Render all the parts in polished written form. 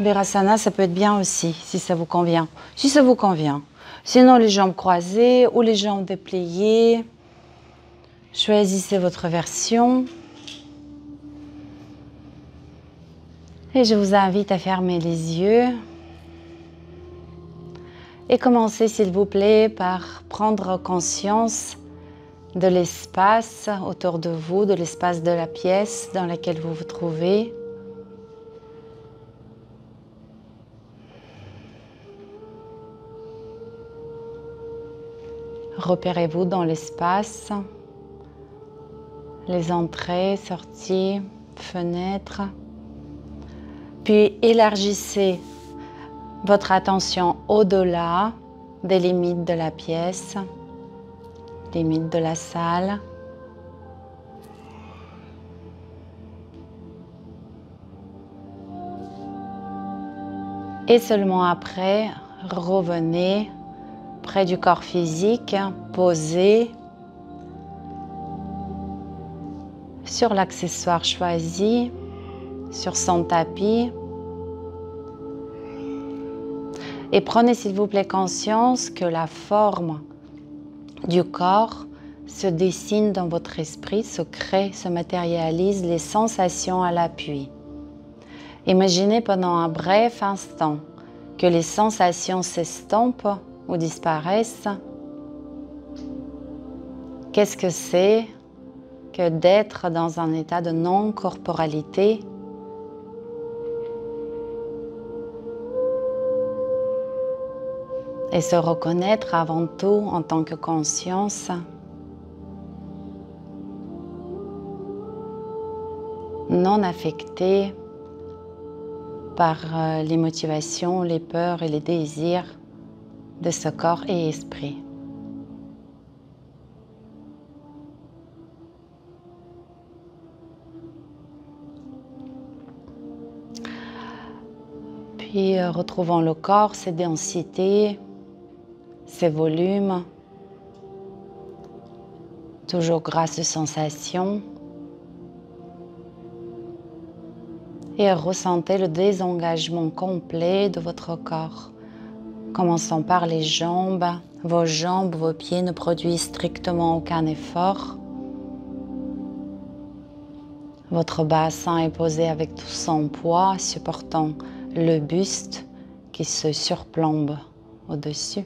Virasana, ça peut être bien aussi, si ça vous convient. Si ça vous convient. Sinon, les jambes croisées ou les jambes dépliées. Choisissez votre version. Et je vous invite à fermer les yeux. Et commencez, s'il vous plaît, par prendre conscience de l'espace autour de vous, de l'espace de la pièce dans laquelle vous vous trouvez. Repérez-vous dans l'espace, les entrées, sorties, fenêtres. Puis élargissez votre attention au-delà des limites de la pièce, limites de la salle. Et seulement après, revenez près du corps physique, posé sur l'accessoire choisi, sur son tapis. Et prenez s'il vous plaît conscience que la forme du corps se dessine dans votre esprit, se crée, se matérialise, les sensations à l'appui. Imaginez pendant un bref instant que les sensations s'estompent ou disparaissent. Qu'est-ce que c'est que d'être dans un état de non-corporalité? Et se reconnaître avant tout en tant que conscience. Non affecté par les motivations, les peurs et les désirs de ce corps et esprit. Puis retrouvons le corps, ses densités, ses volumes, toujours grâce aux sensations. Et ressentez le désengagement complet de votre corps. Commençons par les jambes. Vos pieds ne produisent strictement aucun effort. Votre bassin est posé avec tout son poids, supportant le buste qui se surplombe au-dessus.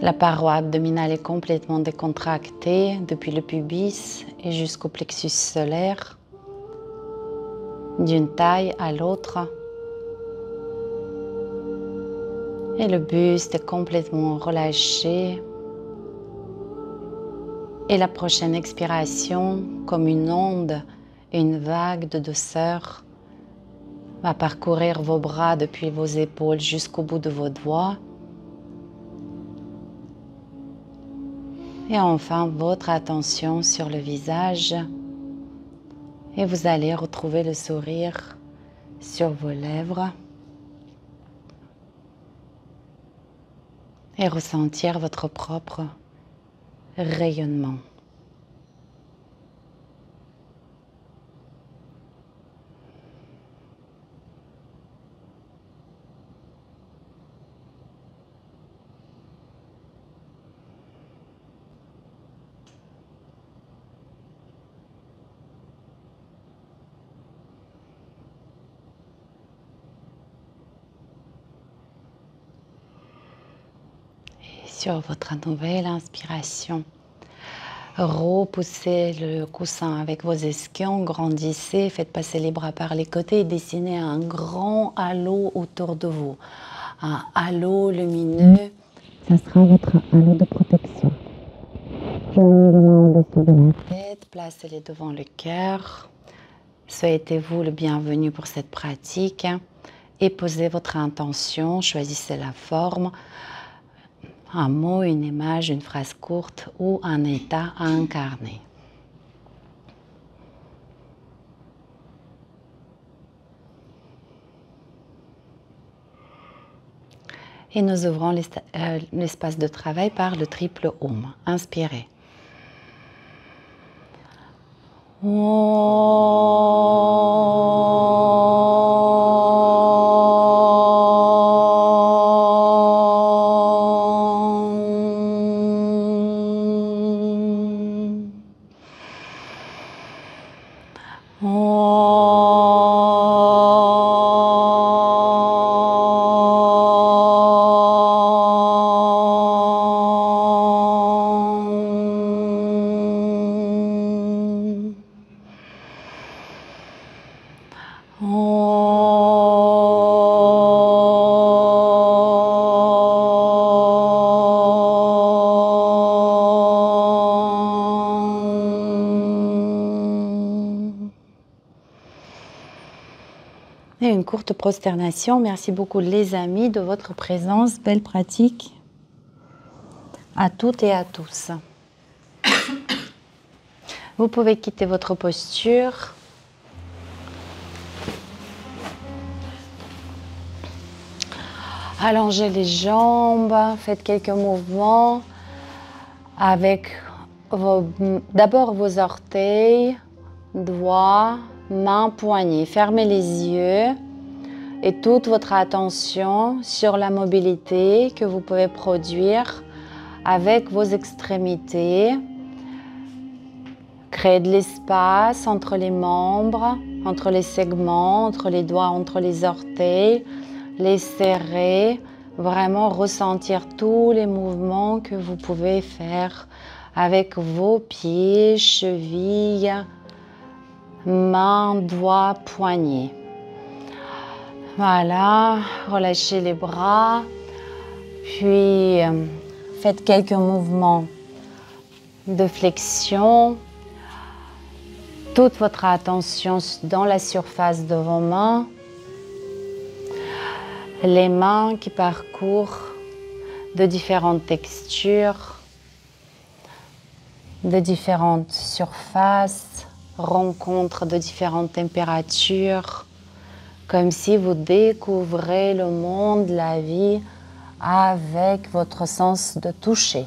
La paroi abdominale est complètement décontractée depuis le pubis et jusqu'au plexus solaire, d'une taille à l'autre. Et le buste est complètement relâché. Et la prochaine expiration, comme une onde, une vague de douceur, va parcourir vos bras depuis vos épaules jusqu'au bout de vos doigts. Et enfin, votre attention sur le visage. Et vous allez retrouver le sourire sur vos lèvres. Et ressentir votre propre rayonnement. Sur votre nouvelle inspiration, repoussez le coussin avec vos ischions, grandissez, faites passer les bras par les côtés et dessinez un grand halo autour de vous. Un halo lumineux, ça sera votre halo de protection. Joignez les mains au-dessus de la tête, placez-les devant le cœur. Souhaitez-vous le bienvenu pour cette pratique et posez votre intention, choisissez la forme. Un mot, une image, une phrase courte ou un état à incarner. Et nous ouvrons l'espace de travail par le triple Om. Inspirez. Et une courte prosternation. Merci beaucoup les amis de votre présence. Belle pratique à toutes et à tous. Vous pouvez quitter votre posture. Allongez les jambes, faites quelques mouvements avec d'abord vos orteils, doigts, mains, poignets. Fermez les yeux et toute votre attention sur la mobilité que vous pouvez produire avec vos extrémités. Créez de l'espace entre les membres, entre les segments, entre les doigts, entre les orteils. Les serrer, vraiment ressentir tous les mouvements que vous pouvez faire avec vos pieds, chevilles, mains, doigts, poignets. Voilà, relâchez les bras, puis faites quelques mouvements de flexion. Toute votre attention dans la surface de vos mains. Les mains qui parcourent de différentes textures, de différentes surfaces, rencontrent de différentes températures, comme si vous découvrez le monde, la vie, avec votre sens de toucher.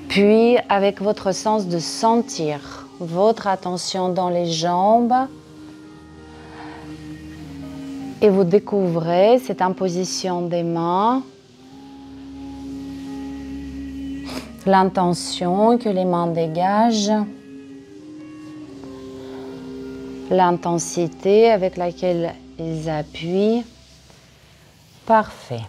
Puis, avec votre sens de sentir, votre attention dans les jambes, et vous découvrez cette imposition des mains, l'intention que les mains dégagent, l'intensité avec laquelle ils appuient. Parfait.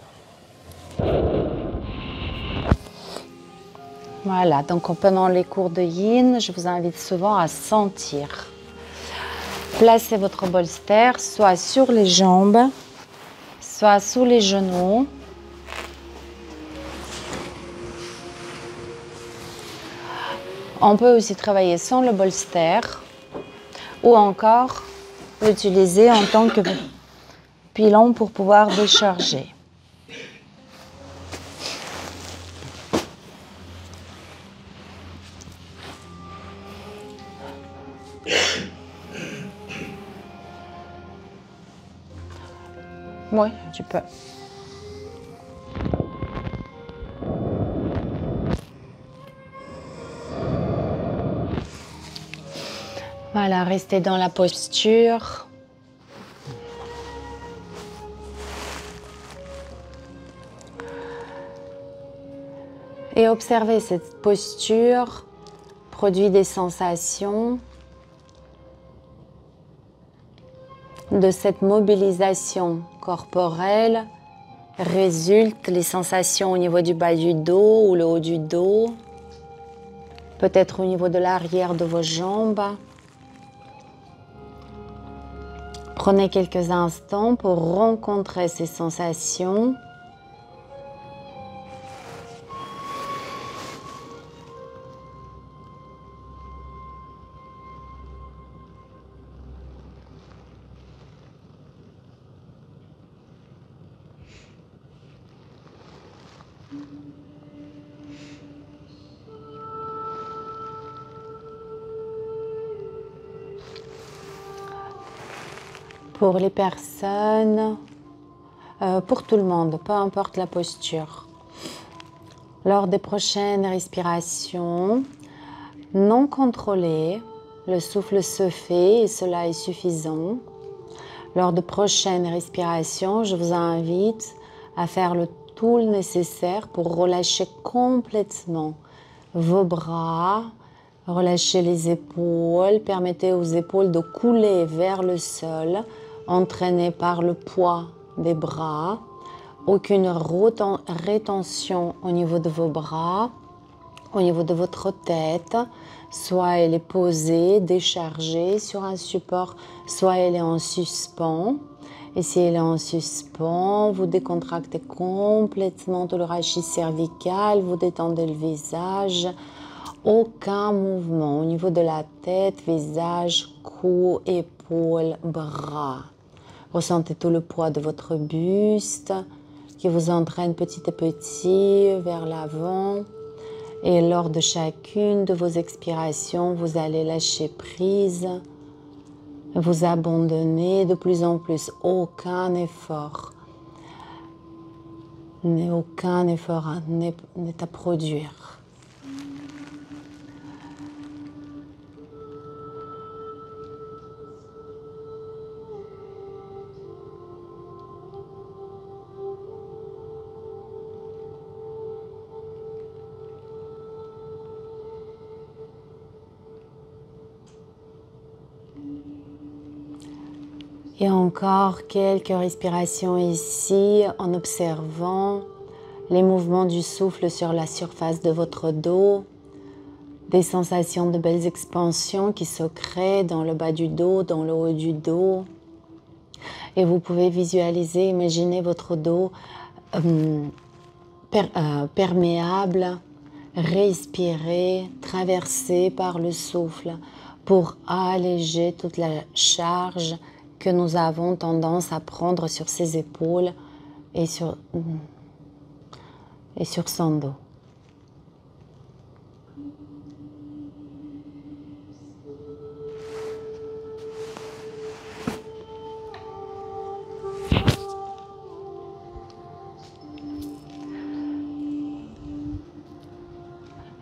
Voilà, donc pendant les cours de Yin, je vous invite souvent à sentir. Placez votre bolster soit sur les jambes, soit sous les genoux. On peut aussi travailler sans le bolster ou encore l'utiliser en tant que pilon pour pouvoir décharger. Oui, tu peux. Voilà, restez dans la posture. Et observez cette posture, produit des sensations. De cette mobilisation corporelle résultent les sensations au niveau du bas du dos ou le haut du dos, peut-être au niveau de l'arrière de vos jambes. Prenez quelques instants pour rencontrer ces sensations. Pour les personnes, pour tout le monde, peu importe la posture. Lors des prochaines respirations, non contrôlé. Le souffle se fait et cela est suffisant. Lors de prochaines respirations, je vous invite à faire tout le nécessaire pour relâcher complètement vos bras, relâcher les épaules, permettez aux épaules de couler vers le sol, entraînées par le poids des bras. Aucune rétention au niveau de vos bras, au niveau de votre tête. Soit elle est posée, déchargée sur un support, soit elle est en suspens. Et si elle est en suspens, vous décontractez complètement tout le rachis cervical, vous détendez le visage. Aucun mouvement au niveau de la tête, visage, cou, épaules, bras. Ressentez tout le poids de votre buste qui vous entraîne petit à petit vers l'avant. Et lors de chacune de vos expirations, vous allez lâcher prise, vous abandonner de plus en plus. Aucun effort n'est à produire. Et encore quelques respirations ici en observant les mouvements du souffle sur la surface de votre dos, des sensations de belles expansions qui se créent dans le bas du dos, dans le haut du dos. Et vous pouvez visualiser, imaginer votre dos perméable, respiré, traversé par le souffle pour alléger toute la charge que nous avons tendance à prendre sur ses épaules et sur son dos.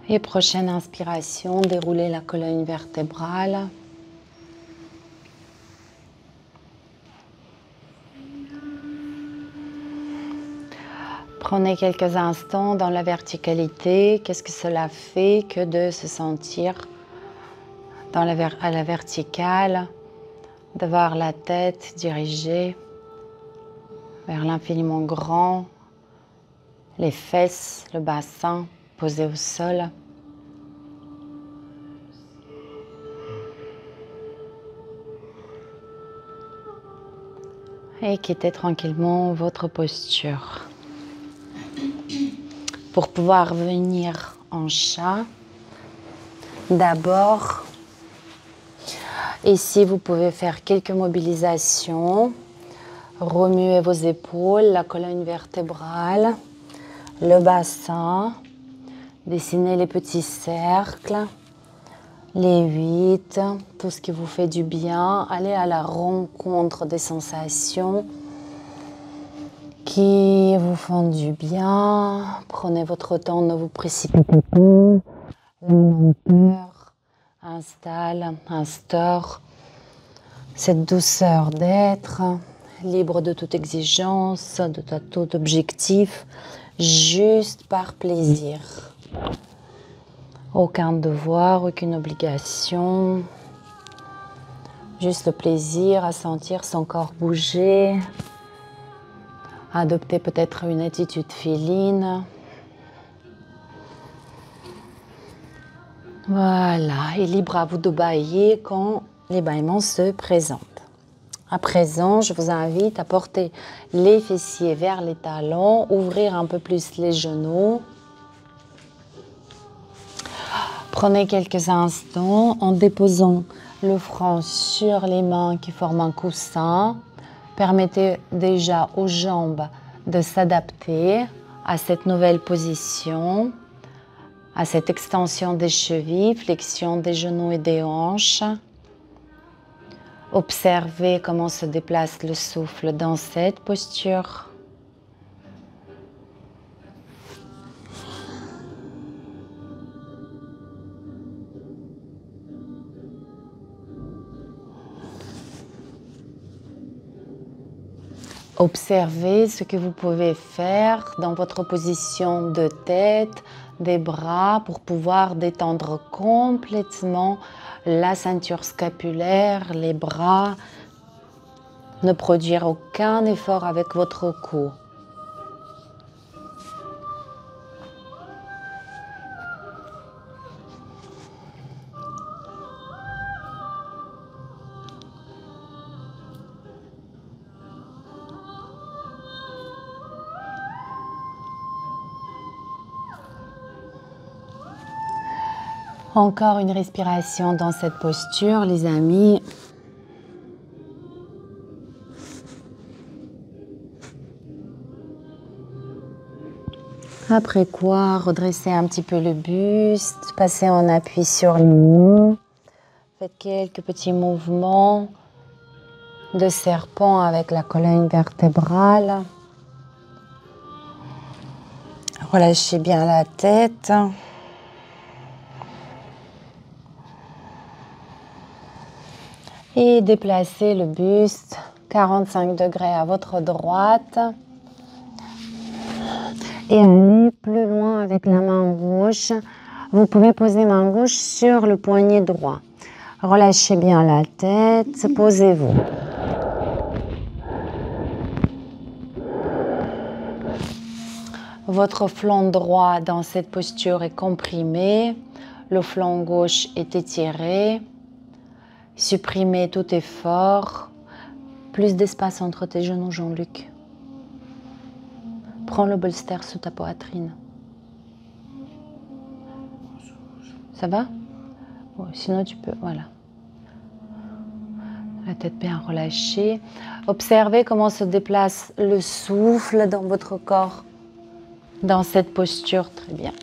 Et prochaine inspiration, déroulez la colonne vertébrale. Prenez quelques instants dans la verticalité. Qu'est-ce que cela fait que de se sentir à la verticale, d'avoir la tête dirigée vers l'infiniment grand, les fesses, le bassin posé au sol. Et quittez tranquillement votre posture. Pour pouvoir venir en chat, d'abord, ici vous pouvez faire quelques mobilisations. Remuez vos épaules, la colonne vertébrale, le bassin. Dessinez les petits cercles, les 8, tout ce qui vous fait du bien. Allez à la rencontre des sensations qui vous font du bien. Prenez votre temps, ne vous précipitez pas. La lenteur instaure cette douceur d'être, libre de toute exigence, de tout objectif, juste par plaisir. Aucun devoir, aucune obligation, juste le plaisir à sentir son corps bouger, adopter peut-être une attitude féline. Voilà, et libre à vous de bâiller quand les bâillements se présentent. À présent, je vous invite à porter les fessiers vers les talons, ouvrir un peu plus les genoux. Prenez quelques instants en déposant le front sur les mains qui forment un coussin. Permettez déjà aux jambes de s'adapter à cette nouvelle position, à cette extension des chevilles, flexion des genoux et des hanches. Observez comment se déplace le souffle dans cette posture. Observez ce que vous pouvez faire dans votre position de tête, des bras pour pouvoir détendre complètement la ceinture scapulaire, les bras, ne produire aucun effort avec votre cou. Encore une respiration dans cette posture, les amis. Après quoi, redressez un petit peu le buste, passez en appui sur les mains. Faites quelques petits mouvements de serpent avec la colonne vertébrale. Relâchez bien la tête. Et déplacez le buste 45 degrés à votre droite. Et allez plus loin avec la main gauche. Vous pouvez poser main gauche sur le poignet droit. Relâchez bien la tête, posez-vous. Votre flanc droit dans cette posture est comprimé. Le flanc gauche est étiré. Supprimez tout effort. Plus d'espace entre tes genoux, Jean-Luc. Prends le bolster sous ta poitrine. Ça va? Ouais, sinon tu peux, voilà. La tête bien relâchée. Observez comment se déplace le souffle dans votre corps. Dans cette posture, très bien.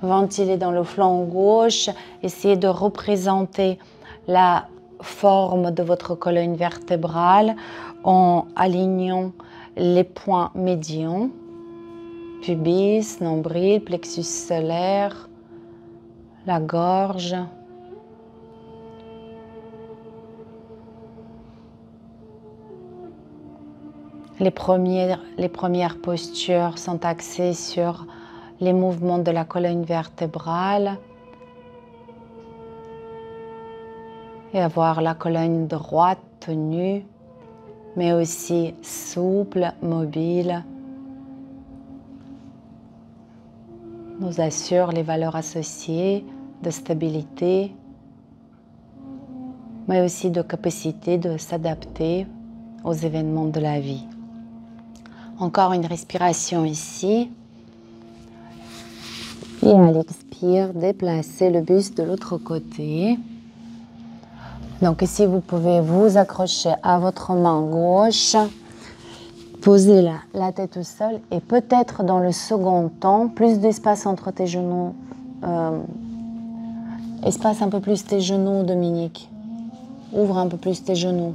Ventilez dans le flanc gauche. Essayez de représenter la forme de votre colonne vertébrale en alignant les points médians, pubis, nombril, plexus solaire, la gorge. Les premières postures sont axées sur les mouvements de la colonne vertébrale et avoir la colonne droite tenue, mais aussi souple, mobile, nous assure les valeurs associées de stabilité, mais aussi de capacité de s'adapter aux événements de la vie. Encore une respiration ici. Et à l'expire, déplacez le buste de l'autre côté. Donc ici, vous pouvez vous accrocher à votre main gauche, poser la tête au sol et peut-être dans le second temps, plus d'espace entre tes genoux. Espace un peu plus tes genoux, Dominique. Ouvre un peu plus tes genoux.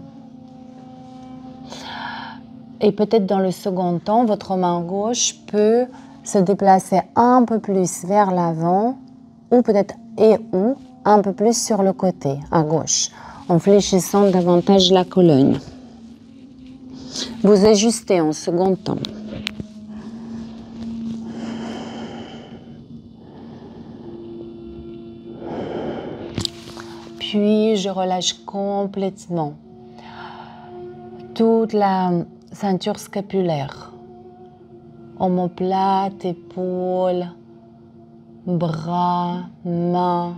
Et peut-être dans le second temps, votre main gauche peut se déplacer un peu plus vers l'avant ou peut-être ou un peu plus sur le côté, à gauche, en fléchissant davantage la colonne. Vous ajustez en second temps. Puis je relâche complètement toute la ceinture scapulaire. Omoplate, épaules, bras, mains.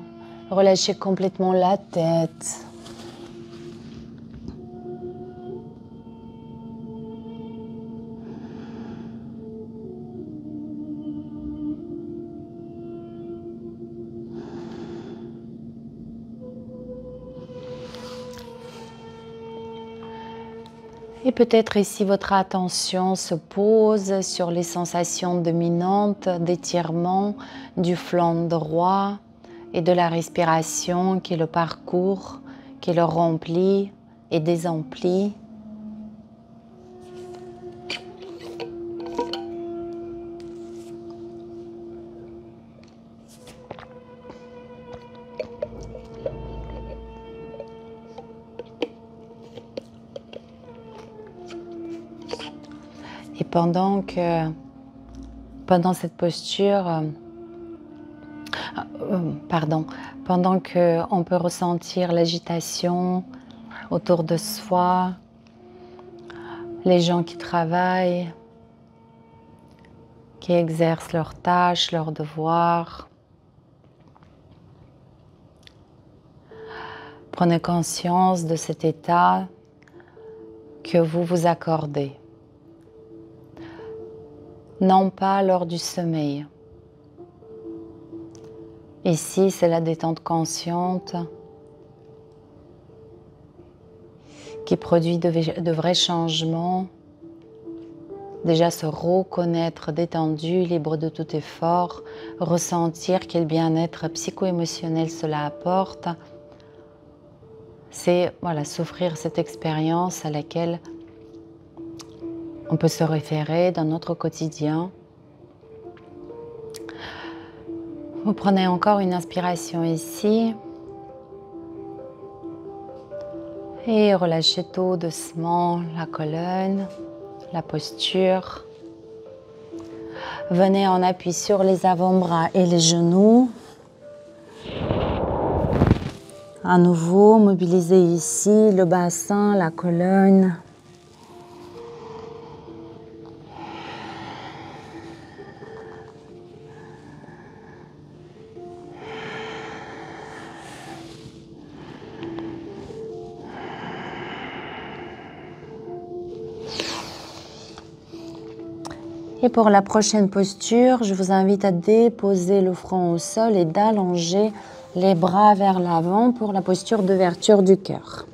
Relâchez complètement la tête. Et peut-être ici votre attention se pose sur les sensations dominantes d'étirement du flanc droit et de la respiration qui le parcourt, qui le remplit et désemplit. Et pendant cette posture, pendant qu'on peut ressentir l'agitation autour de soi, les gens qui travaillent, qui exercent leurs tâches, leurs devoirs, prenez conscience de cet état que vous vous accordez. Non pas lors du sommeil. Ici, c'est la détente consciente qui produit de vrais changements. Déjà se reconnaître détendu, libre de tout effort, ressentir quel bien-être psycho-émotionnel cela apporte. C'est s'offrir cette expérience à laquelle on peut se référer dans notre quotidien. Vous prenez encore une inspiration ici et relâchez tout doucement la colonne, la posture. Venez en appui sur les avant-bras et les genoux. À nouveau, mobilisez ici le bassin, la colonne. Et pour la prochaine posture, je vous invite à déposer le front au sol et d'allonger les bras vers l'avant pour la posture d'ouverture du cœur.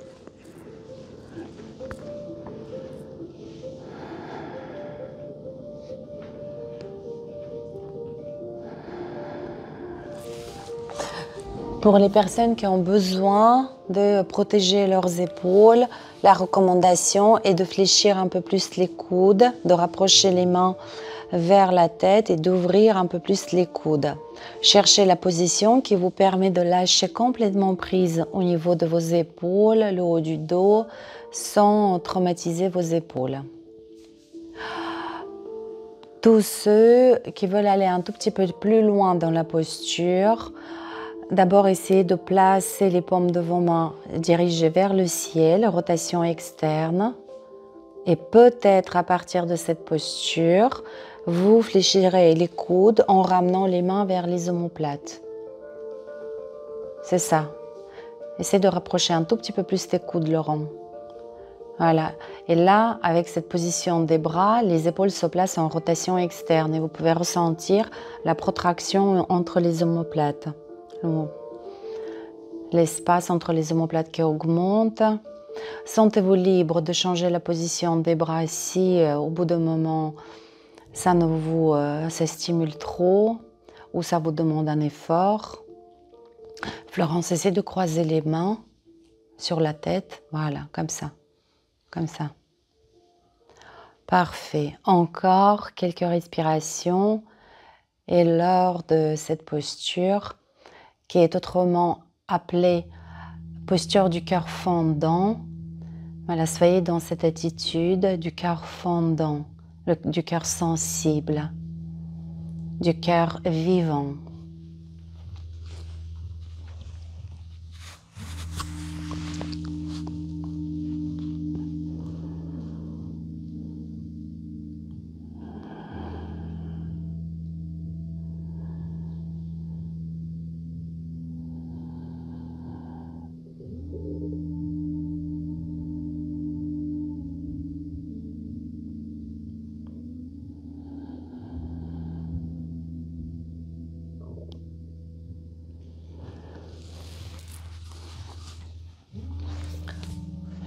Pour les personnes qui ont besoin de protéger leurs épaules, la recommandation est de fléchir un peu plus les coudes, de rapprocher les mains vers la tête et d'ouvrir un peu plus les coudes. Cherchez la position qui vous permet de lâcher complètement prise au niveau de vos épaules, le haut du dos, sans traumatiser vos épaules. Tous ceux qui veulent aller un tout petit peu plus loin dans la posture, d'abord essayez de placer les paumes de vos mains dirigées vers le ciel, rotation externe. Et peut-être à partir de cette posture, vous fléchirez les coudes en ramenant les mains vers les omoplates. C'est ça. Essayez de rapprocher un tout petit peu plus tes coudes, Laurent. Voilà. Et là, avec cette position des bras, les épaules se placent en rotation externe et vous pouvez ressentir la protraction entre les omoplates. L'espace entre les omoplates qui augmente. Sentez-vous libre de changer la position des bras si au bout d'un moment ça ça stimule trop ou ça vous demande un effort. Florence, essayez de croiser les mains sur la tête, voilà, comme ça, comme ça. Parfait. Encore quelques respirations et lors de cette posture qui est autrement appelée posture du cœur fondant. Voilà, soyez dans cette attitude du cœur fondant, du cœur sensible, du cœur vivant.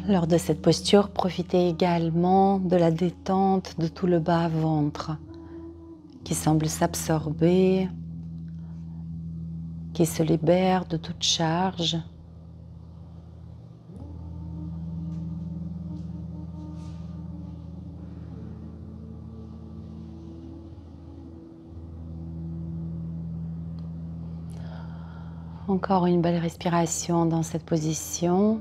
Lors de cette posture, profitez également de la détente de tout le bas-ventre qui semble s'absorber, qui se libère de toute charge. Encore une belle respiration dans cette position.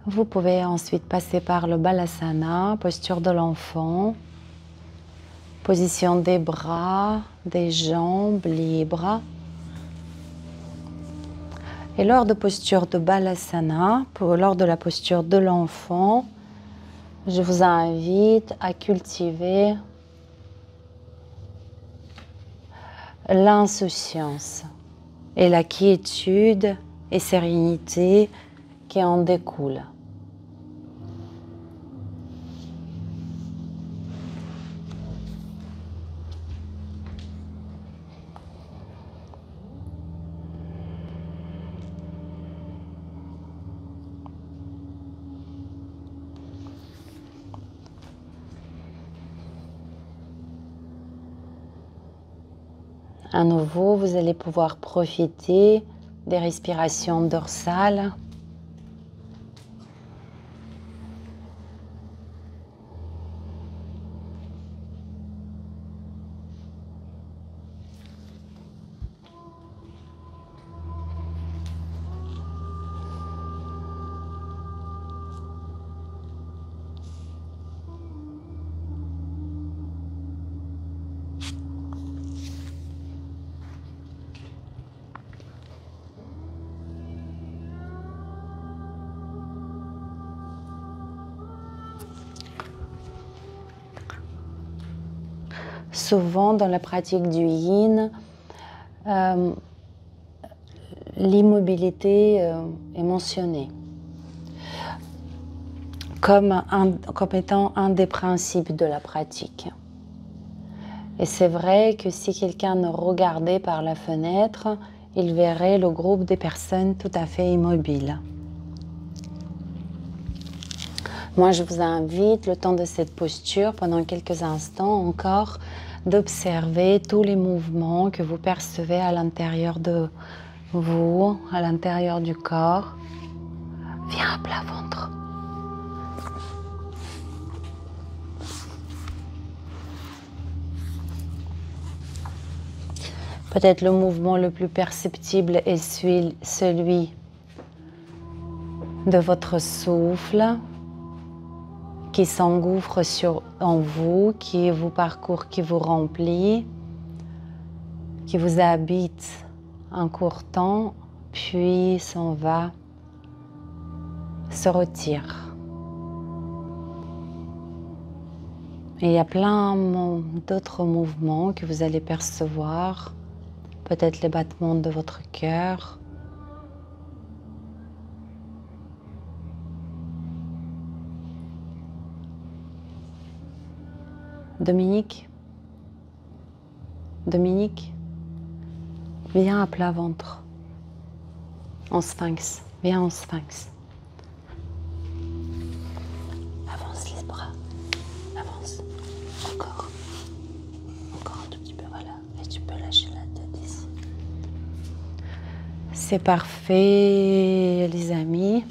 Vous pouvez ensuite passer par le Balasana, posture de l'enfant, position des bras, des jambes libres. Et lors de posture de Balasana, lors de la posture de l'enfant, je vous invite à cultiver l'insouciance et la quiétude et sérénité qui en découlent. À nouveau, vous allez pouvoir profiter des respirations dorsales. Souvent, dans la pratique du yin, l'immobilité est mentionnée comme étant un des principes de la pratique. Et c'est vrai que si quelqu'un ne regardait par la fenêtre, il verrait le groupe des personnes tout à fait immobiles. Moi, je vous invite, le temps de cette posture, pendant quelques instants encore, d'observer tous les mouvements que vous percevez à l'intérieur de vous, à l'intérieur du corps. Viens à plat ventre. Peut-être le mouvement le plus perceptible est celui de votre souffle qui s'engouffre en vous, qui vous parcourt, qui vous remplit, qui vous habite un court temps, puis s'en va, se retire. Et il y a plein d'autres mouvements que vous allez percevoir, peut-être les battements de votre cœur, Dominique, viens à plat ventre, en sphinx, viens en sphinx. Avance les bras, avance, encore un tout petit peu, voilà, et tu peux lâcher la tête ici. C'est parfait les amis,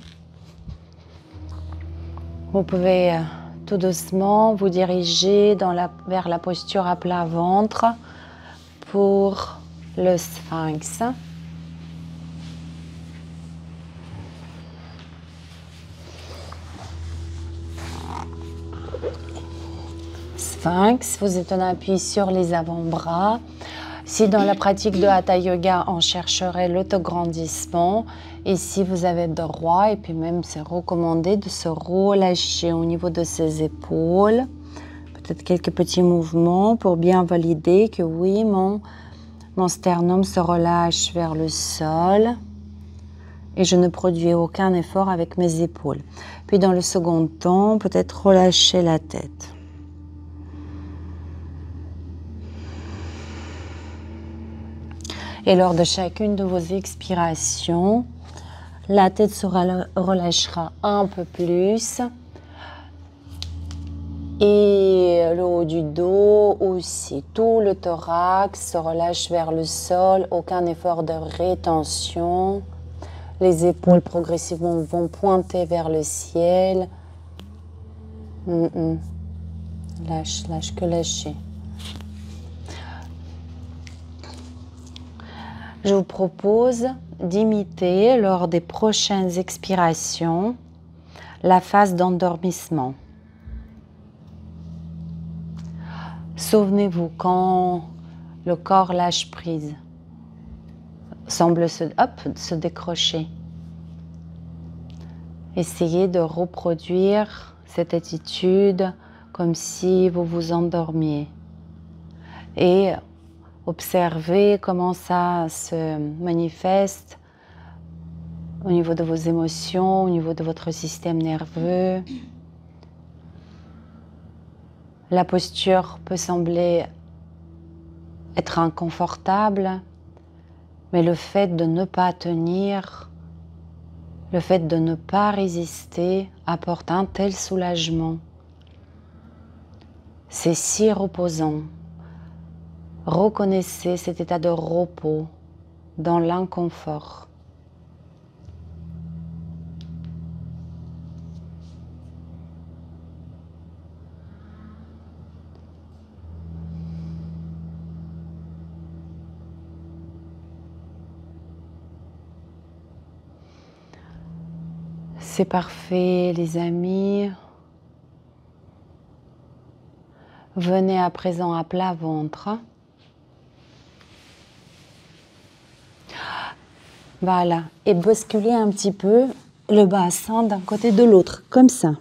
vous pouvez tout doucement vous diriger vers la posture à plat ventre pour le sphinx. Sphinx, vous êtes en appui sur les avant-bras. Si dans la pratique de Hatha Yoga, on chercherait l'autograndissement, ici vous avez droit, et puis même c'est recommandé de se relâcher au niveau de ses épaules. Peut-être quelques petits mouvements pour bien valider que oui, mon sternum se relâche vers le sol et je ne produis aucun effort avec mes épaules. Puis dans le second temps, peut-être relâcher la tête. Et lors de chacune de vos expirations, la tête se relâchera un peu plus. Et le haut du dos aussi. Tout le thorax se relâche vers le sol. Aucun effort de rétention. Les épaules progressivement vont pointer vers le ciel. Lâche, lâche, que lâcher. Je vous propose d'imiter lors des prochaines expirations la phase d'endormissement. Souvenez-vous, quand le corps lâche prise, semble se décrocher. Essayez de reproduire cette attitude comme si vous vous endormiez. Et observez comment ça se manifeste au niveau de vos émotions, au niveau de votre système nerveux. La posture peut sembler être inconfortable, mais le fait de ne pas tenir, le fait de ne pas résister apporte un tel soulagement. C'est si reposant. Reconnaissez cet état de repos dans l'inconfort. C'est parfait, les amis. Venez à présent à plat ventre. Voilà. Et basculez un petit peu le bassin d'un côté de l'autre, comme ça.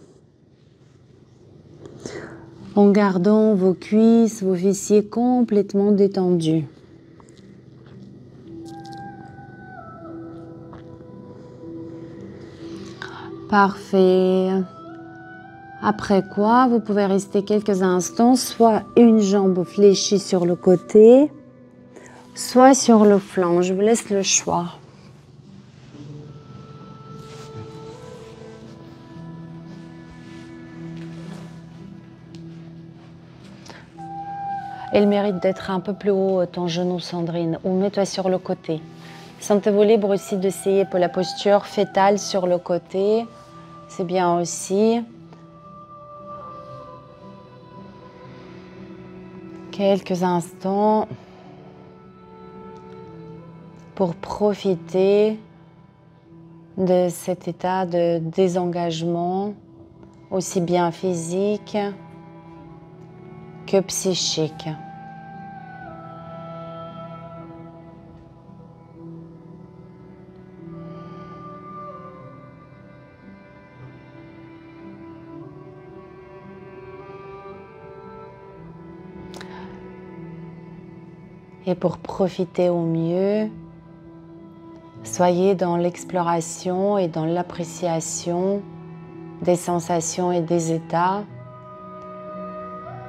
En gardant vos cuisses, vos fessiers complètement détendus. Parfait. Après quoi, vous pouvez rester quelques instants, soit une jambe fléchie sur le côté, soit sur le flanc. Je vous laisse le choix. Elle mérite d'être un peu plus haut, ton genou, Sandrine, ou mets-toi sur le côté. Sentez-vous libre aussi d'essayer pour la posture fétale sur le côté. C'est bien aussi. Quelques instants pour profiter de cet état de désengagement, aussi bien physique que psychique. Et pour profiter au mieux, soyez dans l'exploration et dans l'appréciation des sensations et des états,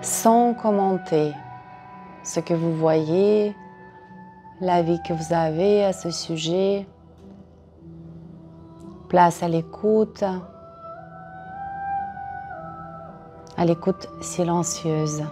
sans commenter ce que vous voyez, l'avis que vous avez à ce sujet. Place à l'écoute silencieuse.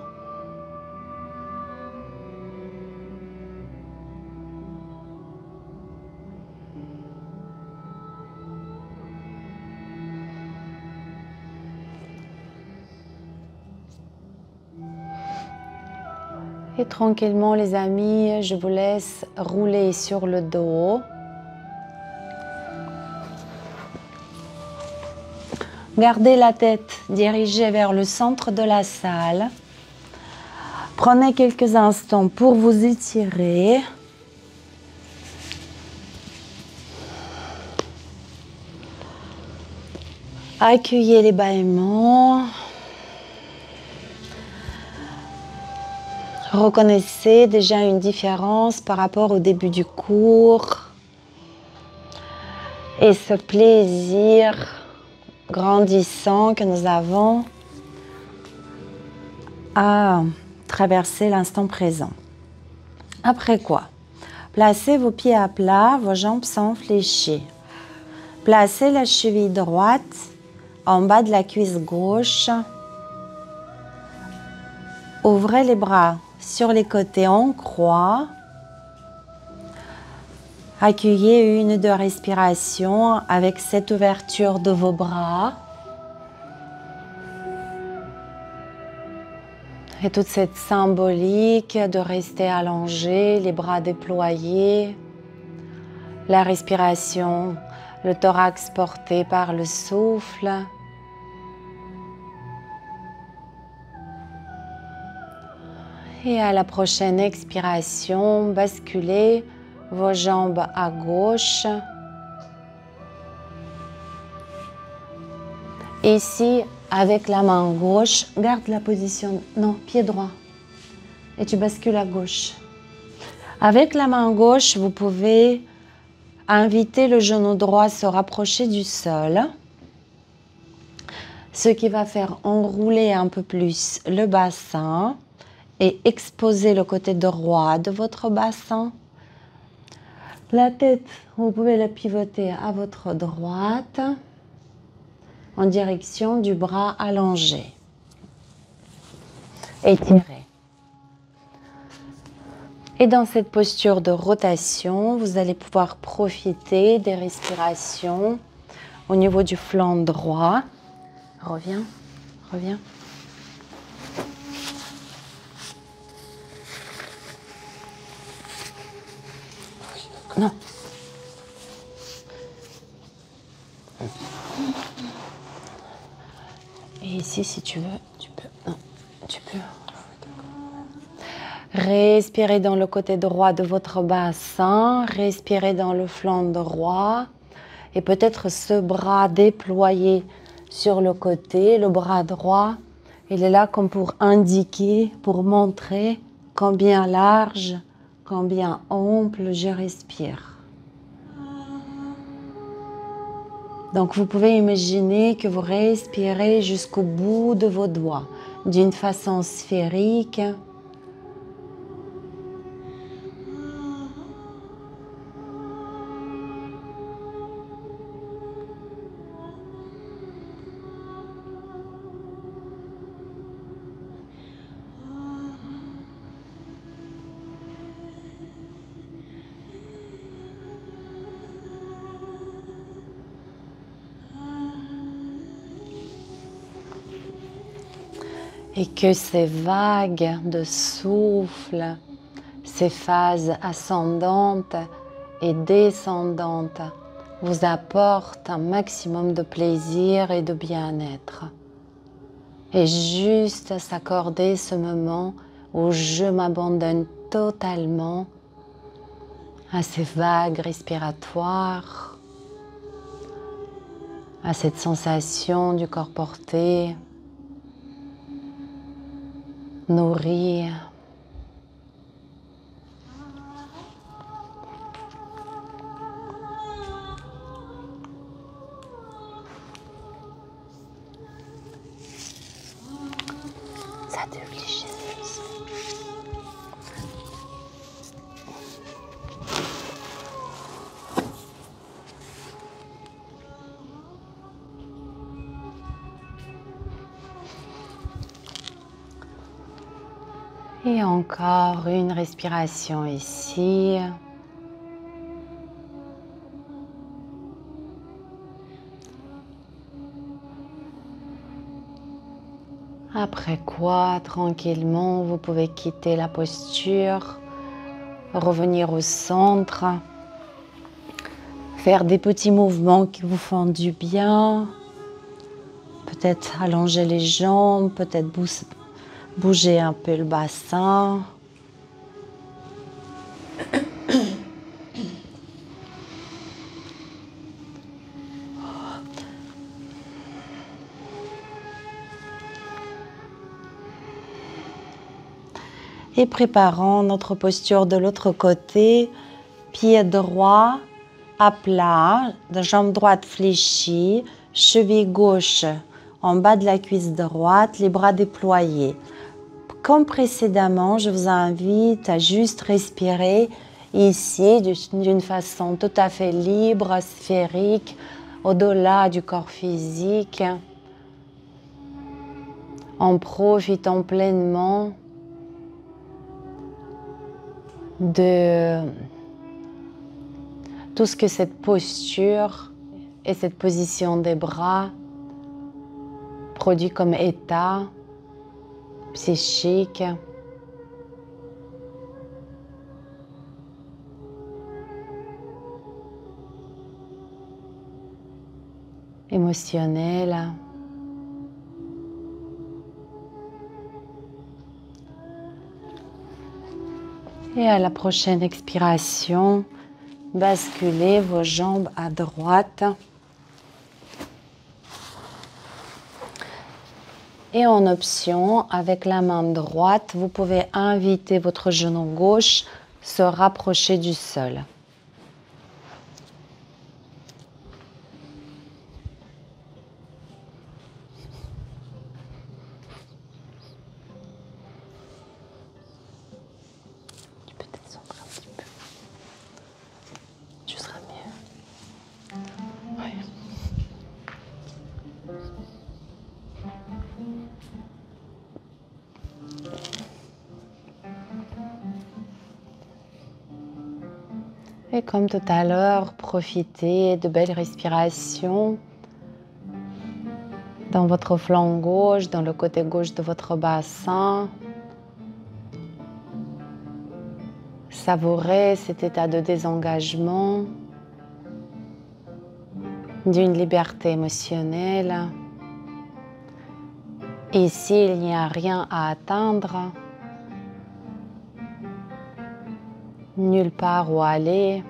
Et tranquillement, les amis, je vous laisse rouler sur le dos. Gardez la tête dirigée vers le centre de la salle. Prenez quelques instants pour vous étirer. Accueillez les bâillements. Reconnaissez déjà une différence par rapport au début du cours. Et ce plaisir grandissant que nous avons à traverser l'instant présent. Après quoi, placez vos pieds à plat, vos jambes sont fléchies. Placez la cheville droite en bas de la cuisse gauche. Ouvrez les bras sur les côtés en croix. Accueillez une ou deux respirations avec cette ouverture de vos bras. Et toute cette symbolique de rester allongé, les bras déployés. La respiration, le thorax porté par le souffle. Et à la prochaine expiration, basculez vos jambes à gauche. Ici, avec la main gauche, garde la position, non, pied droit. Et tu bascules à gauche. Avec la main gauche, vous pouvez inviter le genou droit à se rapprocher du sol. Ce qui va faire enrouler un peu plus le bassin et exposer le côté droit de votre bassin. La tête, vous pouvez la pivoter à votre droite en direction du bras allongé. Étirez. Et dans cette posture de rotation, vous allez pouvoir profiter des respirations au niveau du flanc droit. Reviens, reviens. Non. Et ici, si tu veux, tu peux. Non, tu peux. Respirez dans le côté droit de votre bassin. Respirez dans le flanc droit. Et peut-être ce bras déployé sur le côté, le bras droit, il est là comme pour indiquer, pour montrer combien large, combien ample je respire. Donc vous pouvez imaginer que vous respirez jusqu'au bout de vos doigts, d'une façon sphérique. Et que ces vagues de souffle, ces phases ascendantes et descendantes vous apportent un maximum de plaisir et de bien-être. Et juste s'accorder ce moment où je m'abandonne totalement à ces vagues respiratoires, à cette sensation du corps porté, nourri. Ça t'oblige. Et encore une respiration ici. Après quoi, tranquillement, vous pouvez quitter la posture, revenir au centre, faire des petits mouvements qui vous font du bien. Peut-être allonger les jambes, peut-être bouger un peu le bassin. Et préparons notre posture de l'autre côté. Pied droit à plat, jambe droite fléchie, cheville gauche en bas de la cuisse droite, les bras déployés. Comme précédemment, je vous invite à juste respirer ici d'une façon tout à fait libre, sphérique, au-delà du corps physique, en profitant pleinement de tout ce que cette posture et cette position des bras produit comme état psychique. Émotionnel. Et à la prochaine expiration, basculez vos jambes à droite. Et en option, avec la main droite, vous pouvez inviter votre genou gauche se rapprocher du sol. Tu peux descendre un petit peu. Tu seras mieux. Oui. Et comme tout à l'heure, profitez de belles respirations dans votre flanc gauche, dans le côté gauche de votre bassin. Savourez cet état de désengagement, d'une liberté émotionnelle. Ici, il n'y a rien à atteindre, nulle part où aller.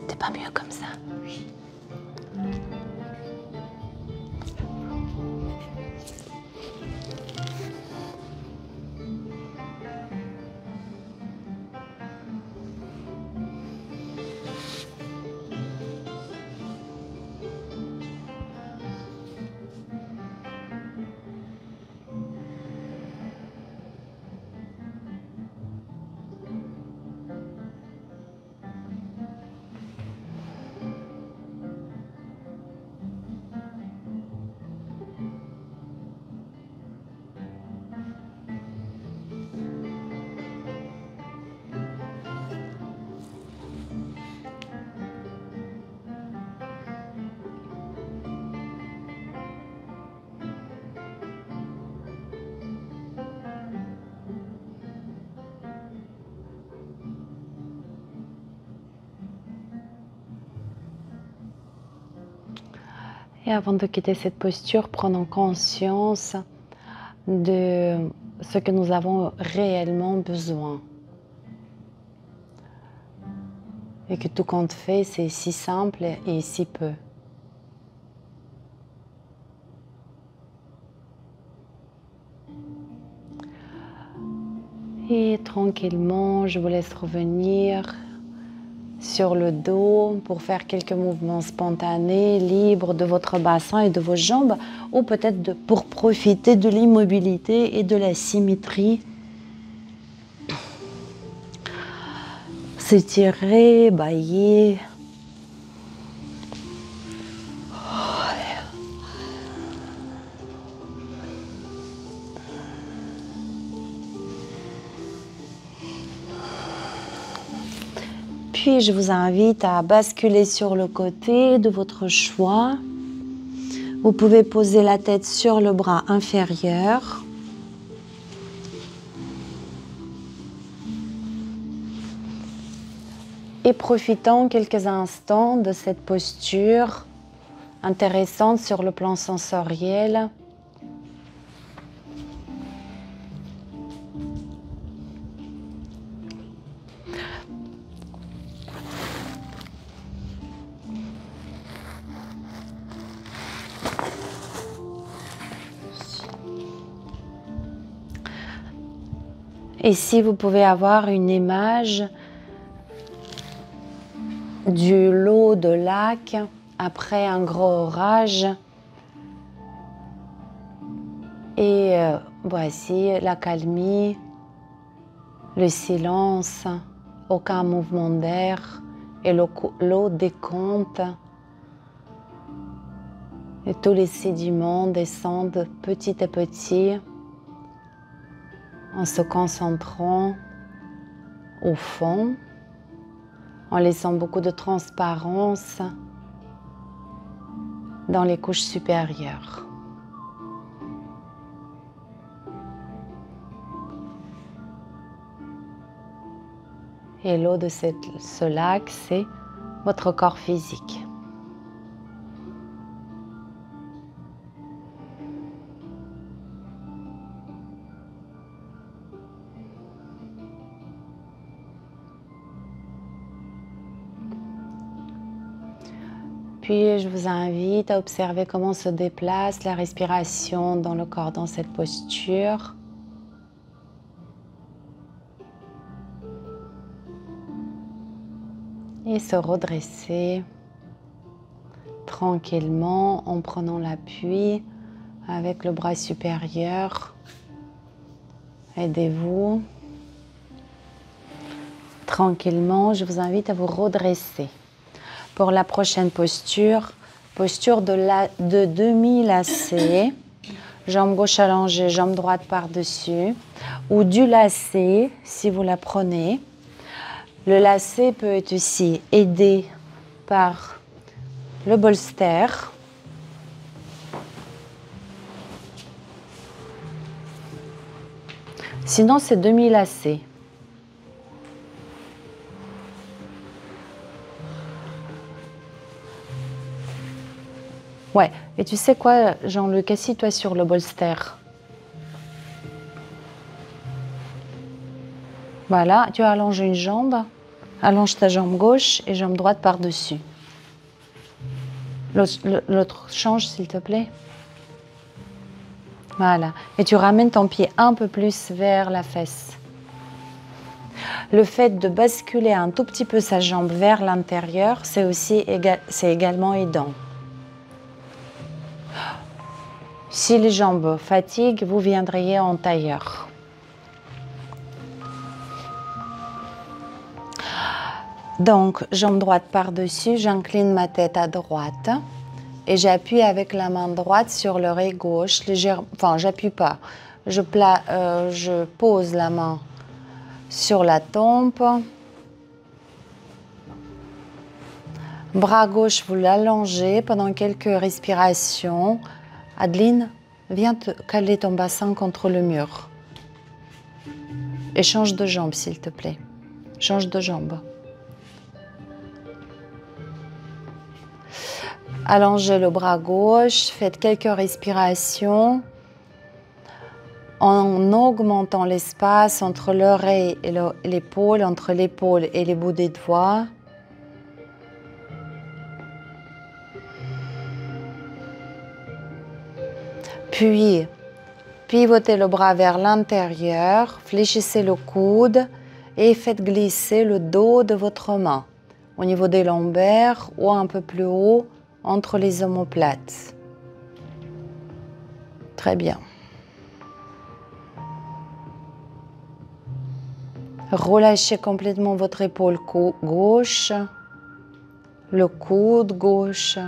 C'est pas mieux comme ça. Et avant de quitter cette posture, prenons conscience de ce que nous avons réellement besoin. Et que tout compte fait, c'est si simple et si peu. Et tranquillement, je vous laisse revenir sur le dos pour faire quelques mouvements spontanés, libres de votre bassin et de vos jambes, ou peut-être pour profiter de l'immobilité et de la symétrie. S'étirer, bâiller. Puis je vous invite à basculer sur le côté de votre choix. Vous pouvez poser la tête sur le bras inférieur. Et profitons quelques instants de cette posture intéressante sur le plan sensoriel. Et si vous pouvez avoir une image du lot de lac après un gros orage. Et voici la calmie, le silence, aucun mouvement d'air et l'eau décompte. Et tous les sédiments descendent petit à petit en se concentrant au fond, en laissant beaucoup de transparence dans les couches supérieures. Et l'eau de ce lac, c'est votre corps physique. Puis je vous invite à observer comment se déplace la respiration dans le corps dans cette posture. Et se redresser tranquillement en prenant l'appui avec le bras supérieur. Aidez-vous. Tranquillement, je vous invite à vous redresser. Pour la prochaine posture, posture de demi-lacet, jambe gauche allongée, jambe droite par-dessus, ou du lacet si vous la prenez. Le lacet peut être aussi aidé par le bolster. Sinon, c'est demi-lacet. Ouais, et tu sais quoi, Jean-Luc, assis-toi sur le bolster. Voilà, tu allonges une jambe, allonge ta jambe gauche et jambe droite par-dessus. L'autre change, s'il te plaît. Voilà, et tu ramènes ton pied un peu plus vers la fesse. Le fait de basculer un tout petit peu sa jambe vers l'intérieur, c'est également aidant. Si les jambes fatiguent, vous viendriez en tailleur. Donc, jambe droite par-dessus, j'incline ma tête à droite et j'appuie avec la main droite sur l'oreille gauche. Enfin, j'appuie pas. Je pose la main sur la tempe. Bras gauche, vous l'allongez pendant quelques respirations. Adeline, viens te caler ton bassin contre le mur. Et change de jambe, s'il te plaît. Change de jambe. Allongez le bras gauche, faites quelques respirations en augmentant l'espace entre l'oreille et l'épaule, entre l'épaule et les bouts des doigts. Puis, pivotez le bras vers l'intérieur, fléchissez le coude et faites glisser le dos de votre main au niveau des lombaires ou un peu plus haut entre les omoplates. Très bien. Relâchez complètement votre épaule gauche, le coude gauche.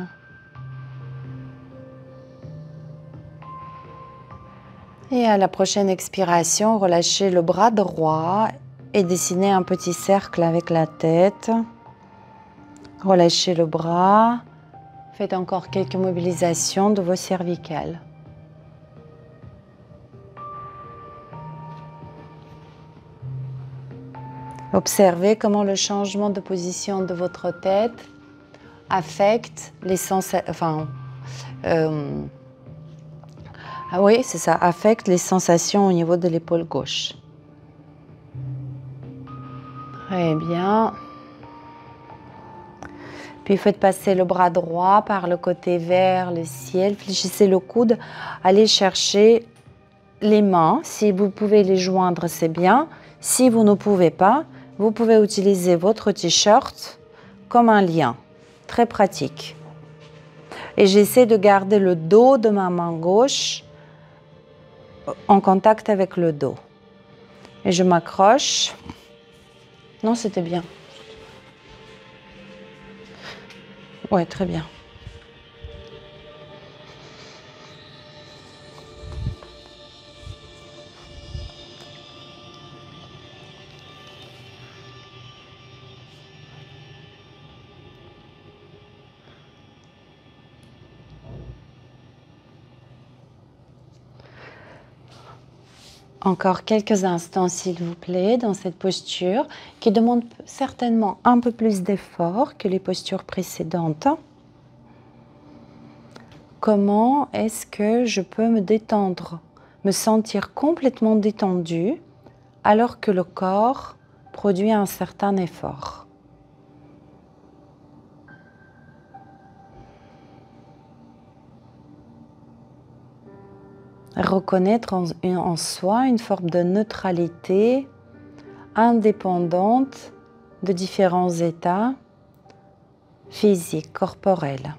Et à la prochaine expiration, relâchez le bras droit et dessinez un petit cercle avec la tête. Relâchez le bras. Faites encore quelques mobilisations de vos cervicales. Observez comment le changement de position de votre tête affecte les sensations. Oui, c'est ça, affecte les sensations au niveau de l'épaule gauche. Très bien. Puis faites passer le bras droit par le côté vers le ciel. Fléchissez le coude. Allez chercher les mains. Si vous pouvez les joindre, c'est bien. Si vous ne pouvez pas, vous pouvez utiliser votre t-shirt comme un lien. Très pratique. Et j'essaie de garder le dos de ma main gauche en contact avec le dos. Et je m'accroche. Non, c'était bien. Oui, très bien. Encore quelques instants, s'il vous plaît, dans cette posture qui demande certainement un peu plus d'effort que les postures précédentes. Comment est-ce que je peux me détendre, me sentir complètement détendu alors que le corps produit un certain effort? Reconnaître en soi une forme de neutralité indépendante de différents états physiques, corporels.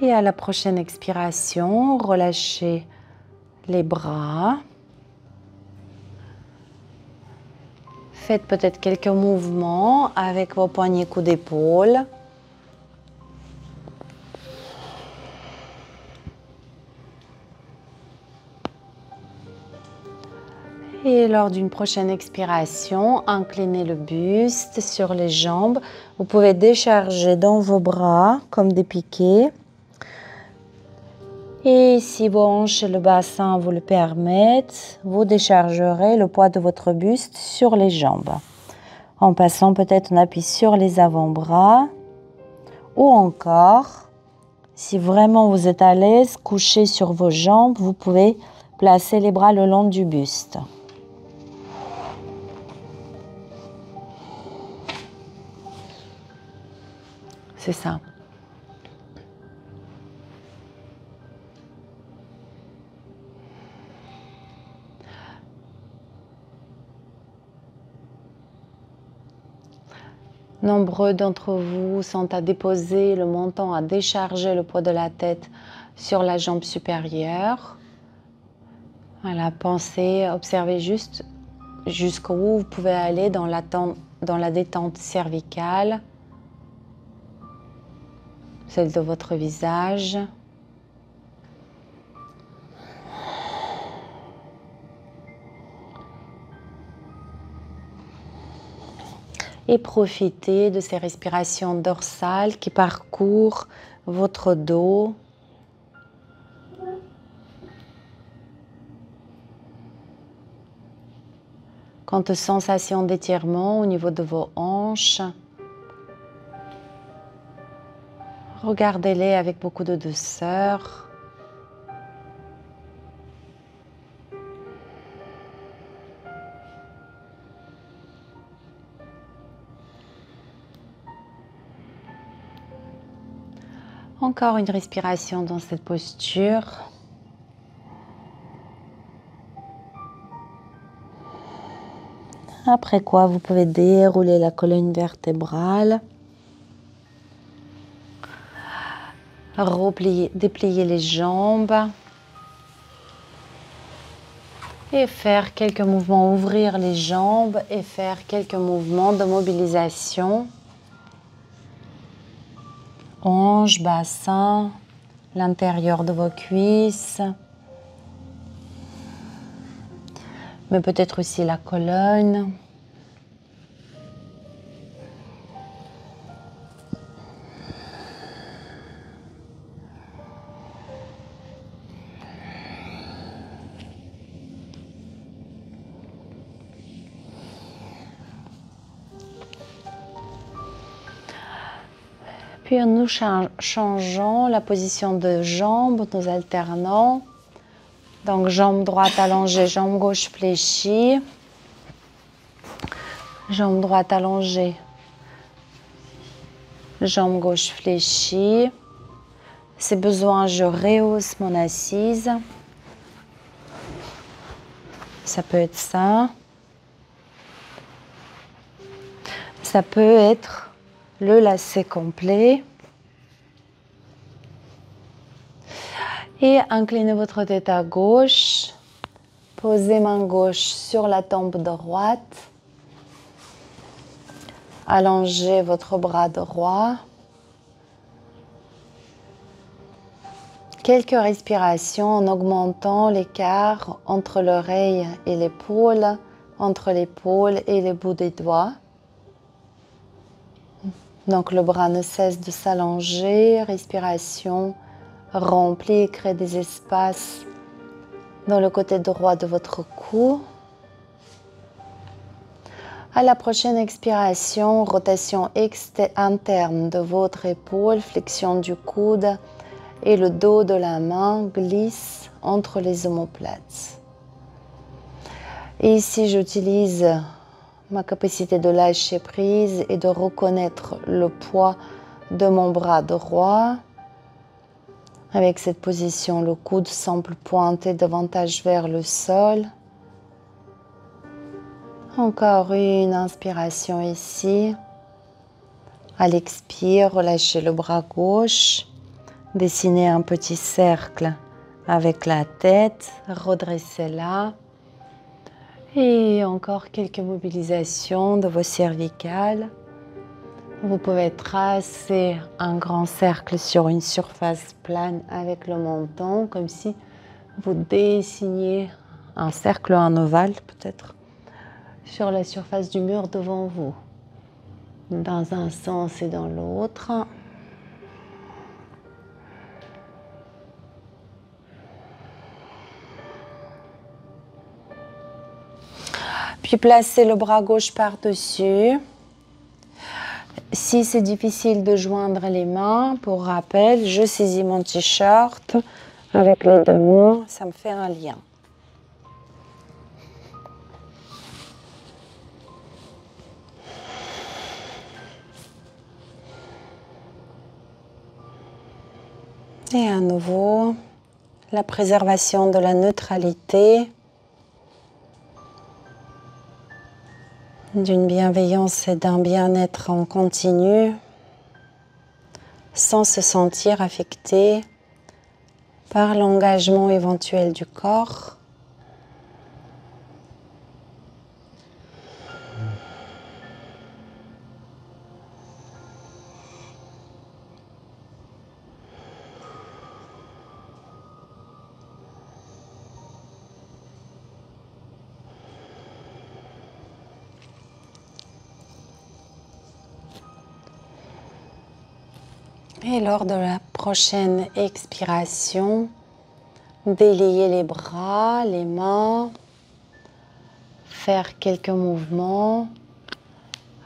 Et à la prochaine expiration, relâchez les bras. Faites peut-être quelques mouvements avec vos poignets coups d'épaule. Et lors d'une prochaine expiration, inclinez le buste sur les jambes. Vous pouvez décharger dans vos bras comme des piquets. Et si vos hanches et le bassin vous le permettent, vous déchargerez le poids de votre buste sur les jambes. En passant peut-être un appui sur les avant-bras. Ou encore, si vraiment vous êtes à l'aise, couché sur vos jambes, vous pouvez placer les bras le long du buste. C'est ça. Nombreux d'entre vous sont à déposer le menton, à décharger le poids de la tête sur la jambe supérieure. Voilà, pensez, observez juste jusqu'où vous pouvez aller dans la détente cervicale, celle de votre visage. Et profitez de ces respirations dorsales qui parcourent votre dos. Quant aux sensations d'étirement au niveau de vos hanches, regardez-les avec beaucoup de douceur. Encore une respiration dans cette posture. Après quoi, vous pouvez dérouler la colonne vertébrale. Déplier les jambes. Et faire quelques mouvements, ouvrir les jambes et faire quelques mouvements de mobilisation. Hanches, bassin, l'intérieur de vos cuisses, mais peut-être aussi la colonne. Puis nous changeons la position de jambes, nous alternons. Donc jambe droite allongée, jambe gauche fléchie. Jambe droite allongée, jambe gauche fléchie. Si besoin, je rehausse mon assise. Ça peut être ça. Ça peut être le lacet complet. Et inclinez votre tête à gauche. Posez main gauche sur la tempe droite. Allongez votre bras droit. Quelques respirations en augmentant l'écart entre l'oreille et l'épaule, entre l'épaule et les bouts des doigts. Donc le bras ne cesse de s'allonger, respiration remplie et crée des espaces dans le côté droit de votre cou. À la prochaine expiration, rotation interne de votre épaule, flexion du coude et le dos de la main glisse entre les omoplates. Et ici, j'utilise ma capacité de lâcher prise et de reconnaître le poids de mon bras droit. Avec cette position, le coude semble pointer davantage vers le sol. Encore une inspiration ici. À l'expire, relâchez le bras gauche. Dessinez un petit cercle avec la tête. Redressez-la. Et encore quelques mobilisations de vos cervicales. Vous pouvez tracer un grand cercle sur une surface plane avec le menton, comme si vous dessiniez un cercle, un ovale peut-être, sur la surface du mur devant vous, dans un sens et dans l'autre. Puis placez le bras gauche par-dessus. Si c'est difficile de joindre les mains, pour rappel, je saisis mon t-shirt avec les deux mains, ça me fait un lien. Et à nouveau, la préservation de la neutralité, d'une bienveillance et d'un bien-être en continu, sans se sentir affecté par l'engagement éventuel du corps. Et lors de la prochaine expiration, déliez les bras, les mains, faire quelques mouvements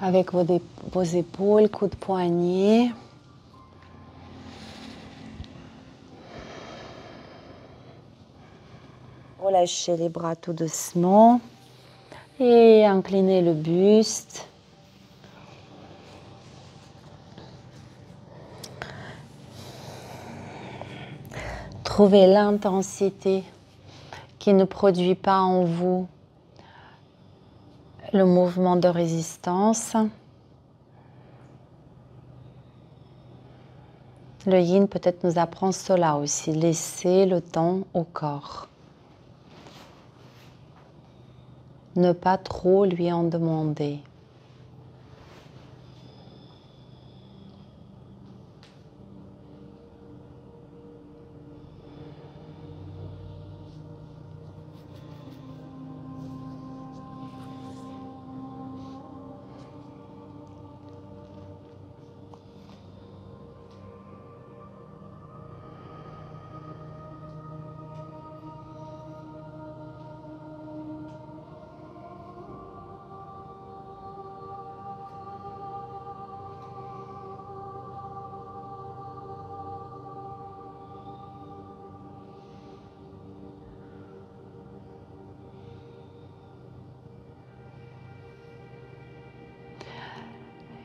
avec vos épaules, coudes, poignets. Relâchez les bras tout doucement et inclinez le buste. Trouvez l'intensité qui ne produit pas en vous le mouvement de résistance. Le yin peut-être nous apprend cela aussi, laisser le temps au corps. Ne pas trop lui en demander.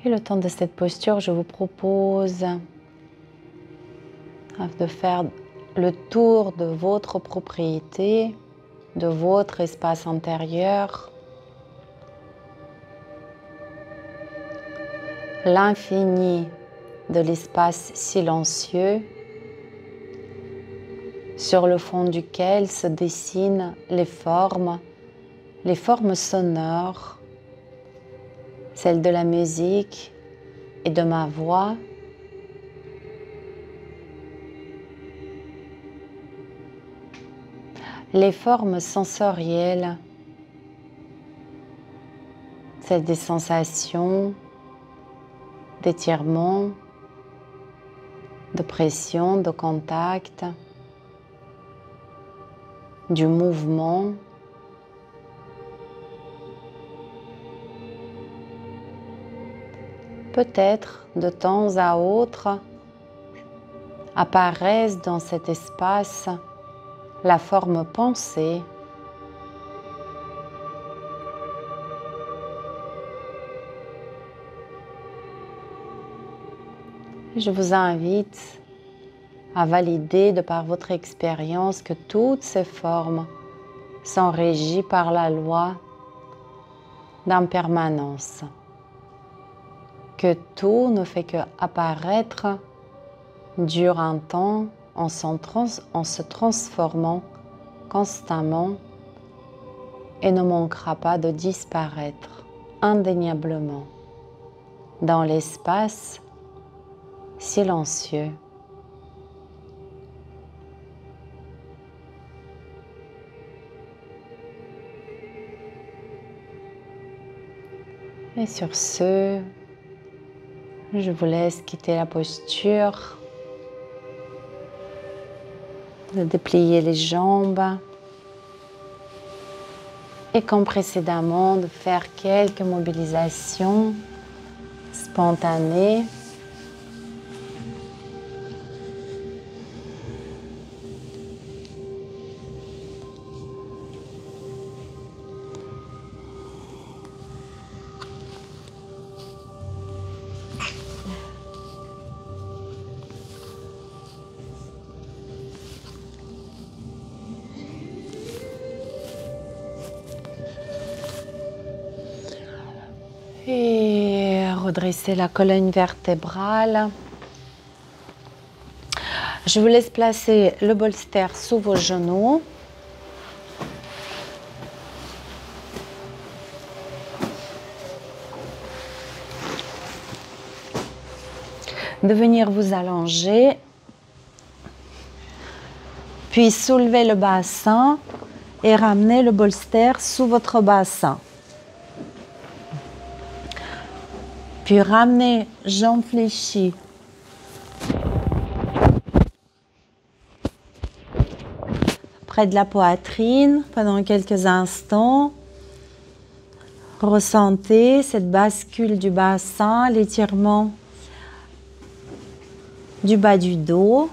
Et le temps de cette posture, je vous propose de faire le tour de votre propriété, de votre espace intérieur, l'infini de l'espace silencieux sur le fond duquel se dessinent les formes sonores, celles de la musique et de ma voix. Les formes sensorielles, celles des sensations, d'étirement, de pression, de contact, du mouvement. Peut-être de temps à autre apparaissent dans cet espace la forme pensée, je vous invite à valider de par votre expérience que toutes ces formes sont régies par la loi d'impermanence, que tout ne fait que apparaître, dure un temps en se transformant constamment et ne manquera pas de disparaître indéniablement dans l'espace silencieux. Et sur ce, je vous laisse quitter la posture, de déplier les jambes et comme précédemment de faire quelques mobilisations spontanées. Et redresser la colonne vertébrale. Je vous laisse placer le bolster sous vos genoux. De venir vous allonger. Puis soulever le bassin et ramener le bolster sous votre bassin. Puis ramener jambes fléchies près de la poitrine pendant quelques instants. Ressentez cette bascule du bassin, l'étirement du bas du dos.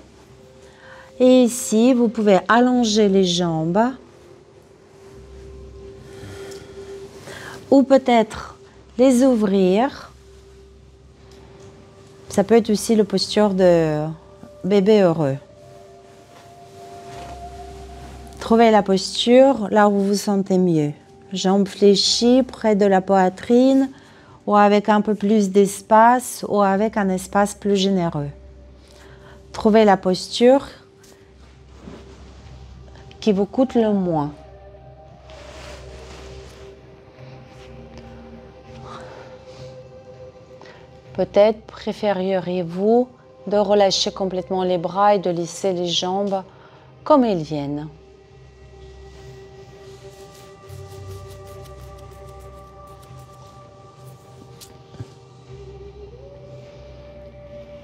Et ici, vous pouvez allonger les jambes ou peut-être les ouvrir. Ça peut être aussi la posture de bébé heureux. Trouvez la posture là où vous vous sentez mieux. Jambes fléchies près de la poitrine ou avec un peu plus d'espace ou avec un espace plus généreux. Trouvez la posture qui vous coûte le moins. Peut-être préféreriez-vous de relâcher complètement les bras et de laisser les jambes comme elles viennent.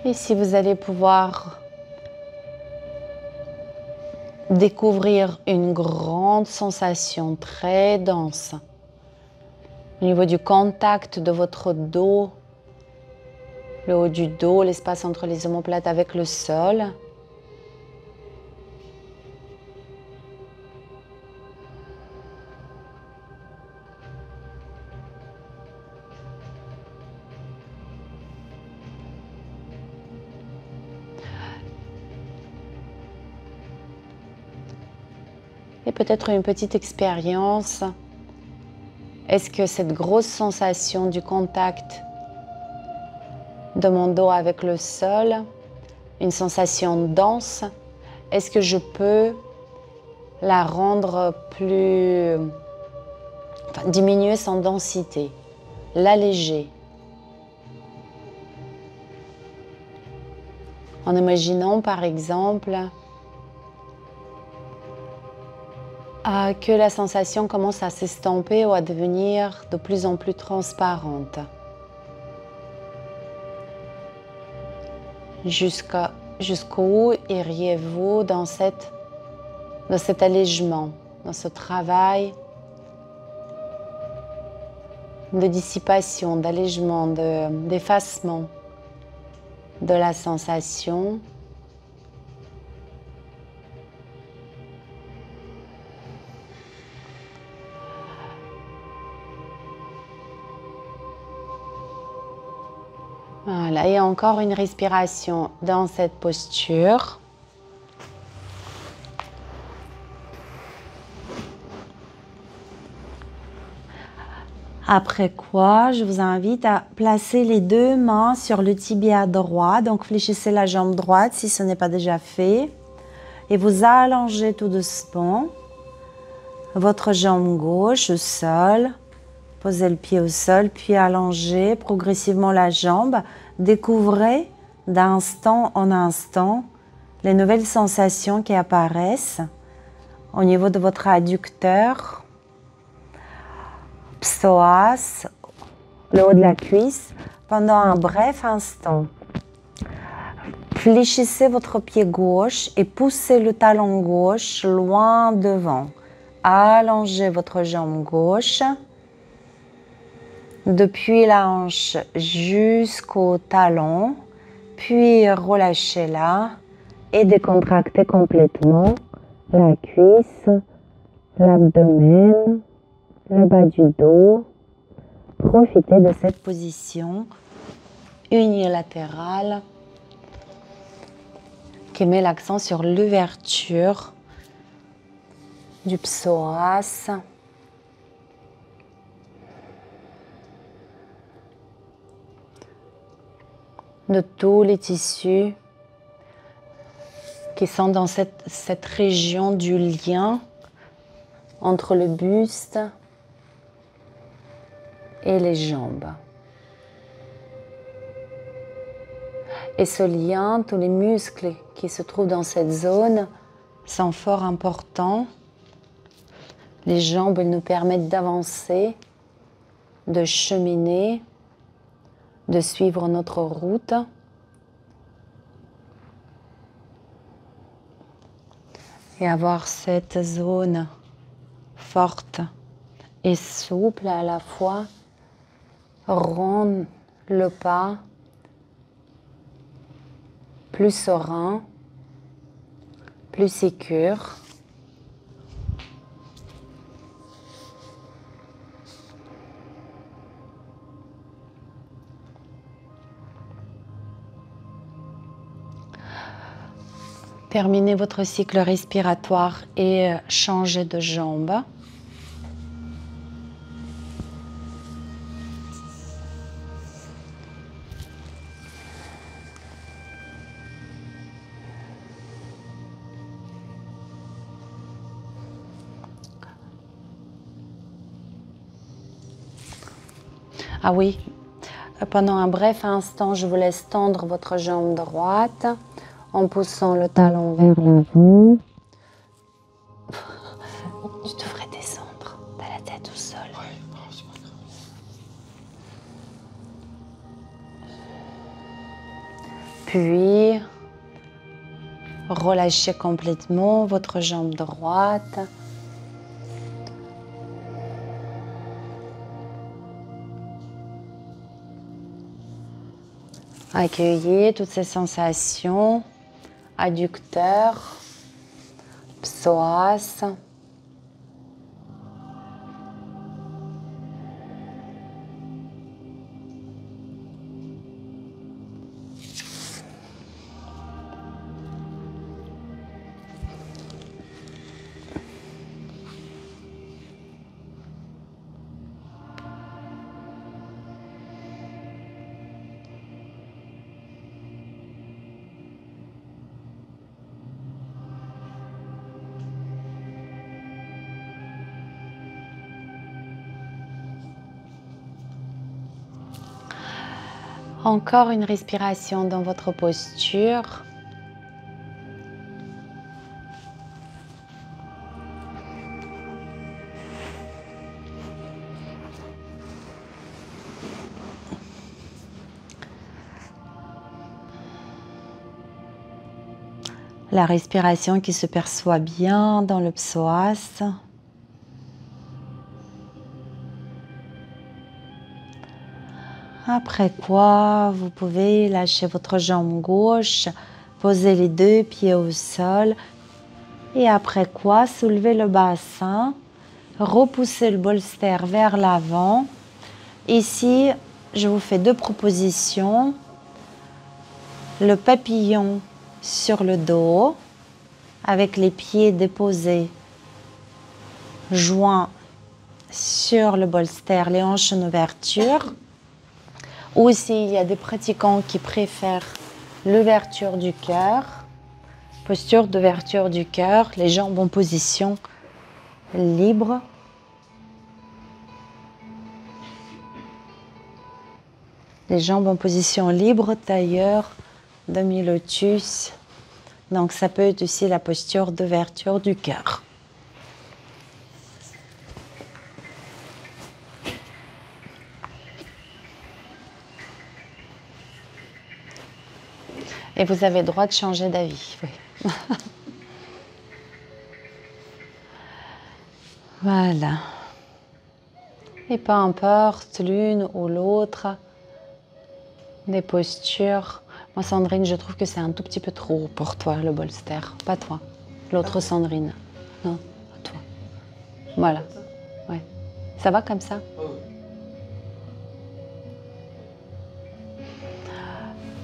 Ici, vous allez pouvoir découvrir une grande sensation très dense au niveau du contact de votre dos, le haut du dos, l'espace entre les omoplates avec le sol. Et peut-être une petite expérience. Est-ce que cette grosse sensation du contact de mon dos avec le sol, une sensation dense, est-ce que je peux la rendre plus... diminuer son densité, l'alléger? En imaginant par exemple que la sensation commence à s'estomper ou à devenir de plus en plus transparente. Jusqu'où iriez-vous dans cet allègement, dans ce travail de dissipation, d'allègement, d'effacement de la sensation. Voilà, et encore une respiration dans cette posture. Après quoi, je vous invite à placer les deux mains sur le tibia droit. Donc, fléchissez la jambe droite si ce n'est pas déjà fait. Et vous allongez tout doucement votre jambe gauche au sol. Posez le pied au sol, puis allongez progressivement la jambe. Découvrez d'instant en instant les nouvelles sensations qui apparaissent au niveau de votre adducteur, psoas, le haut de la cuisse, pendant un bref instant. Fléchissez votre pied gauche et poussez le talon gauche loin devant. Allongez votre jambe gauche depuis la hanche jusqu'au talon, puis relâchez-la et décontractez complètement la cuisse, l'abdomen, le bas du dos. Profitez de cette position unilatérale qui met l'accent sur l'ouverture du psoas. De tous les tissus qui sont dans cette région du lien entre le buste et les jambes. Et ce lien, tous les muscles qui se trouvent dans cette zone sont fort importants. Les jambes, elles nous permettent d'avancer, de cheminer, de suivre notre route. Et avoir cette zone forte et souple à la fois rend le pas plus serein, plus sécure. Terminez votre cycle respiratoire et changez de jambe. Ah oui, pendant un bref instant, je vous laisse tendre votre jambe droite en poussant le talon vers l'avant. Tu devrais descendre, t'as la tête au sol. Puis, relâchez complètement votre jambe droite. Accueillez toutes ces sensations, adducteur, psoas. Encore une respiration dans votre posture. La respiration qui se perçoit bien dans le psoas. Après quoi, vous pouvez lâcher votre jambe gauche, poser les deux pieds au sol. Et après quoi, soulever le bassin, repousser le bolster vers l'avant. Ici, je vous fais deux propositions. Le papillon sur le dos, avec les pieds déposés, joints sur le bolster, les hanches en ouverture. Ou s'il y a des pratiquants qui préfèrent l'ouverture du cœur, posture d'ouverture du cœur, les jambes en position libre. Les jambes en position libre, tailleur, demi-lotus. Donc ça peut être aussi la posture d'ouverture du cœur. Et vous avez le droit de changer d'avis. Oui. Voilà. Et peu importe l'une ou l'autre des postures. Moi, Sandrine, je trouve que c'est un tout petit peu trop pour toi, le bolster. Pas toi. L'autre Sandrine. Non, toi. Voilà. Ouais. Ça va comme ça?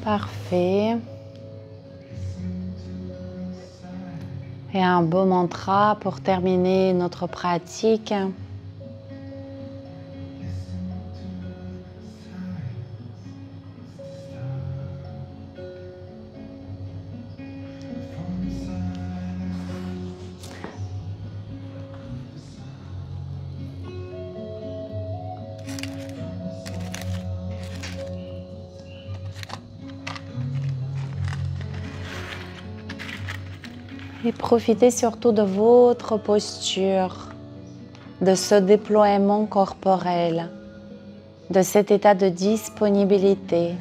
Parfait. Et un beau mantra pour terminer notre pratique. Et profitez surtout de votre posture, de ce déploiement corporel, de cet état de disponibilité.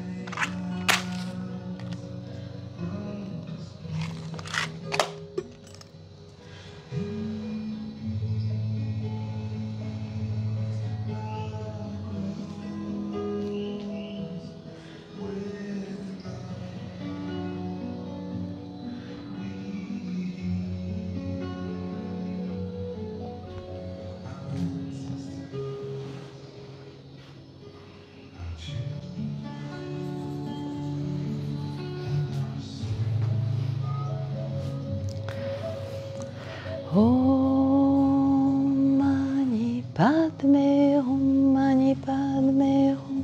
Om Mani Padme Hum, Mani Padme Hum,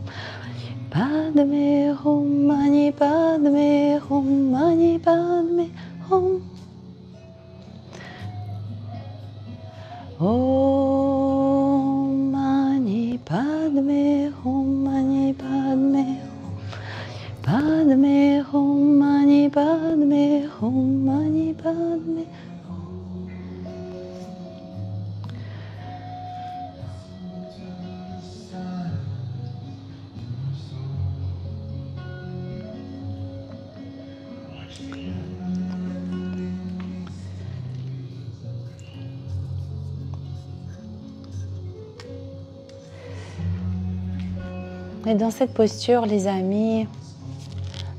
Padme Hum, Mani Padme Hum, Mani Padme Hum. Om Mani Padme Hum, Mani Padme Hum, Padme Hum, Mani Padme Hum, Mani Padme Hum. Et dans cette posture, les amis,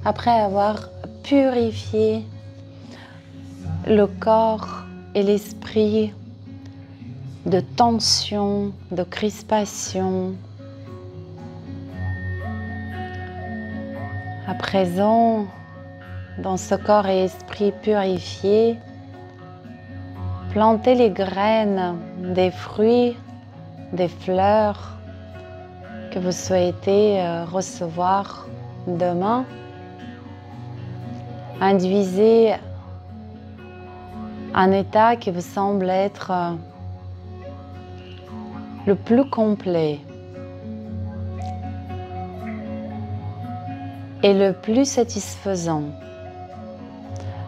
après avoir purifié le corps et l'esprit de tension, de crispation, à présent, dans ce corps et esprit purifié, plantez les graines des fruits, des fleurs que vous souhaitez recevoir demain. Induisez un état qui vous semble être le plus complet et le plus satisfaisant.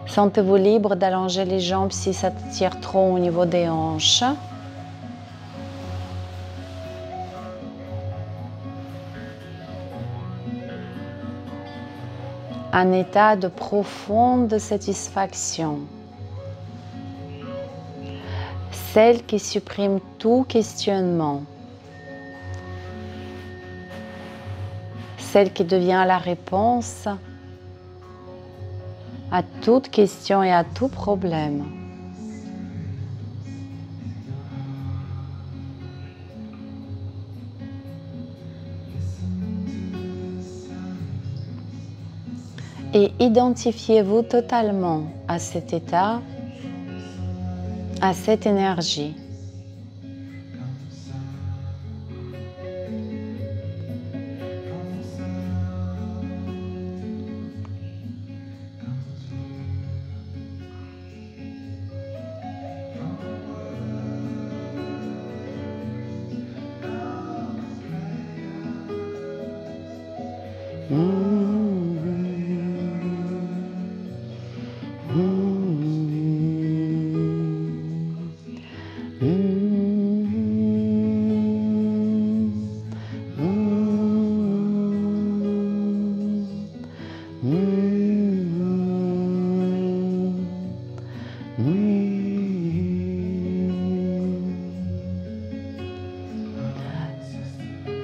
Sentez-vous libre d'allonger les jambes si ça tire trop au niveau des hanches. un état de profonde satisfaction, celle qui supprime tout questionnement, celle qui devient la réponse à toute question et à tout problème. Et identifiez-vous totalement à cet état, à cette énergie.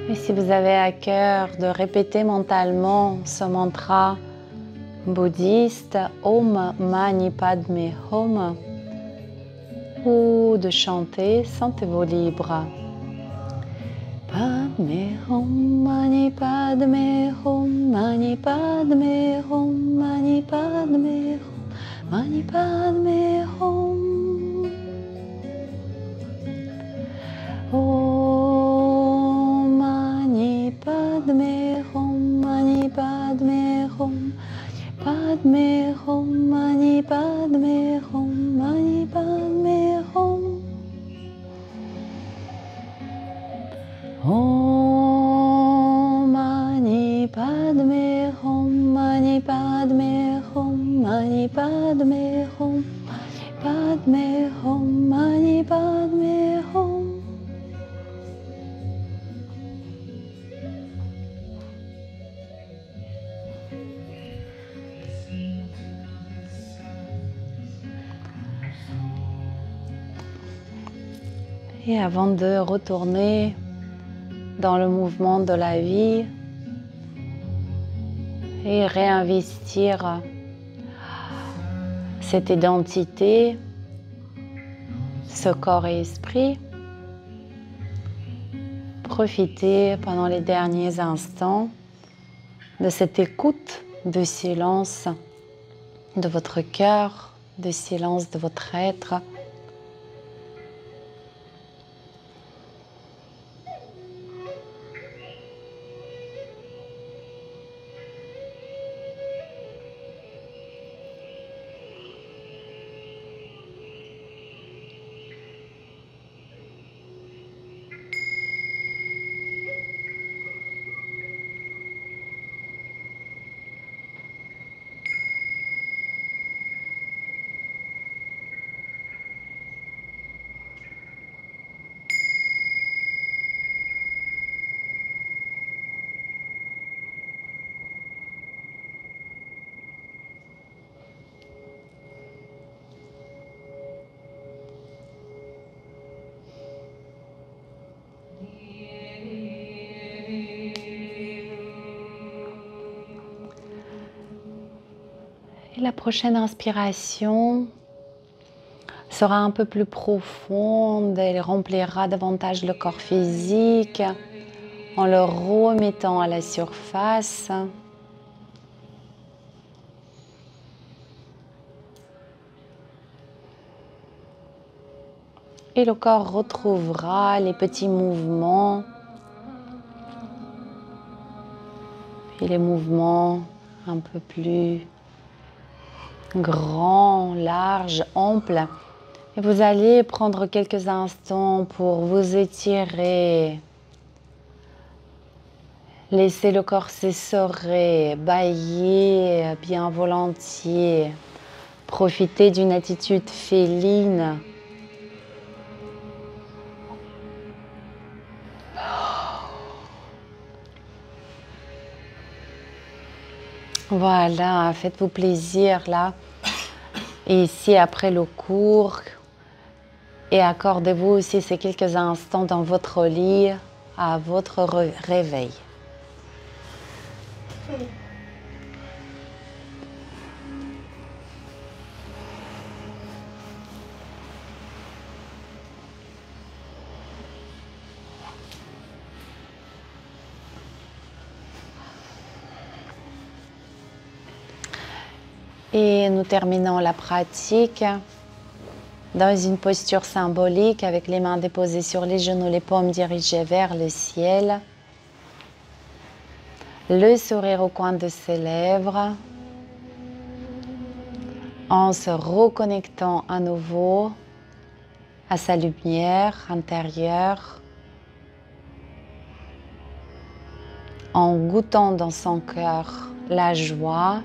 Et si vous avez à cœur de répéter mentalement ce mantra bouddhiste Om Mani Padme Hum ou de chanter, sentez-vous libre. Padme Hum Mani Padme Hum Mani Padme Hum Mani Padme Hum Mani Padme Hum. Om Mani Padme Hum Mani Padme Hum Padme Hum Mani Padme Hum Mani Padme Hum. Om Mani Padme Hum Mani Padme Hum Mani Padme Hum Padme Hum Mani Padme Hum. Et avant de retourner dans le mouvement de la vie et réinvestir cette identité, ce corps et esprit, profitez pendant les derniers instants de cette écoute de silence de votre cœur, de silence de votre être. Et la prochaine inspiration sera un peu plus profonde, elle remplira davantage le corps physique en le remettant à la surface. Et le corps retrouvera les petits mouvements et les mouvements un peu plus grands, larges, amples. Et vous allez prendre quelques instants pour vous étirer. Laissez le corps s'essorer, bâiller bien volontiers. Profitez d'une attitude féline. Voilà, faites-vous plaisir là. Et ici, après le cours, et accordez-vous aussi ces quelques instants dans votre lit à votre réveil. Et nous terminons la pratique dans une posture symbolique avec les mains déposées sur les genoux, les paumes dirigées vers le ciel. Le sourire au coin de ses lèvres. En se reconnectant à nouveau à sa lumière intérieure. En goûtant dans son cœur la joie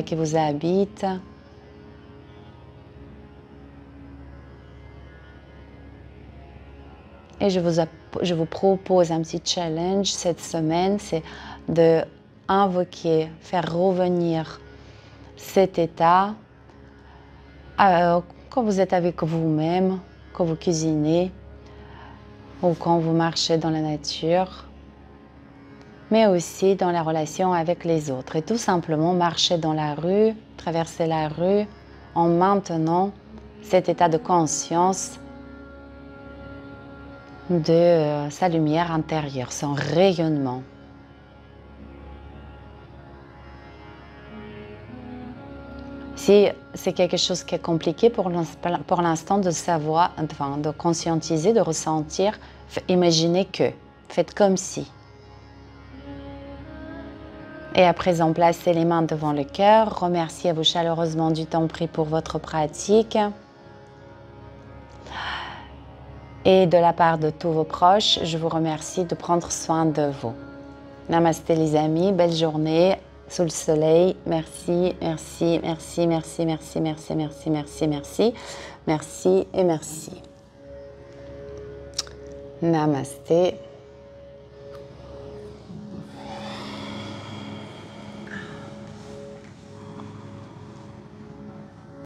qui vous habite. Et je vous propose un petit challenge cette semaine, c'est de invoquer, faire revenir cet état quand vous êtes avec vous-même, quand vous cuisinez ou quand vous marchez dans la nature, mais aussi dans la relation avec les autres. Et tout simplement marcher dans la rue, traverser la rue en maintenant cet état de conscience de sa lumière intérieure, son rayonnement. Si c'est quelque chose qui est compliqué pour l'instant de savoir, enfin, de conscientiser, de ressentir, imaginez que, faites comme si. Et à présent, placez les mains devant le cœur, remerciez-vous chaleureusement du temps pris pour votre pratique. Et de la part de tous vos proches, je vous remercie de prendre soin de vous. Namasté les amis, belle journée sous le soleil. Merci, merci, merci, merci, merci, merci, merci, merci, merci, merci et merci. Namasté.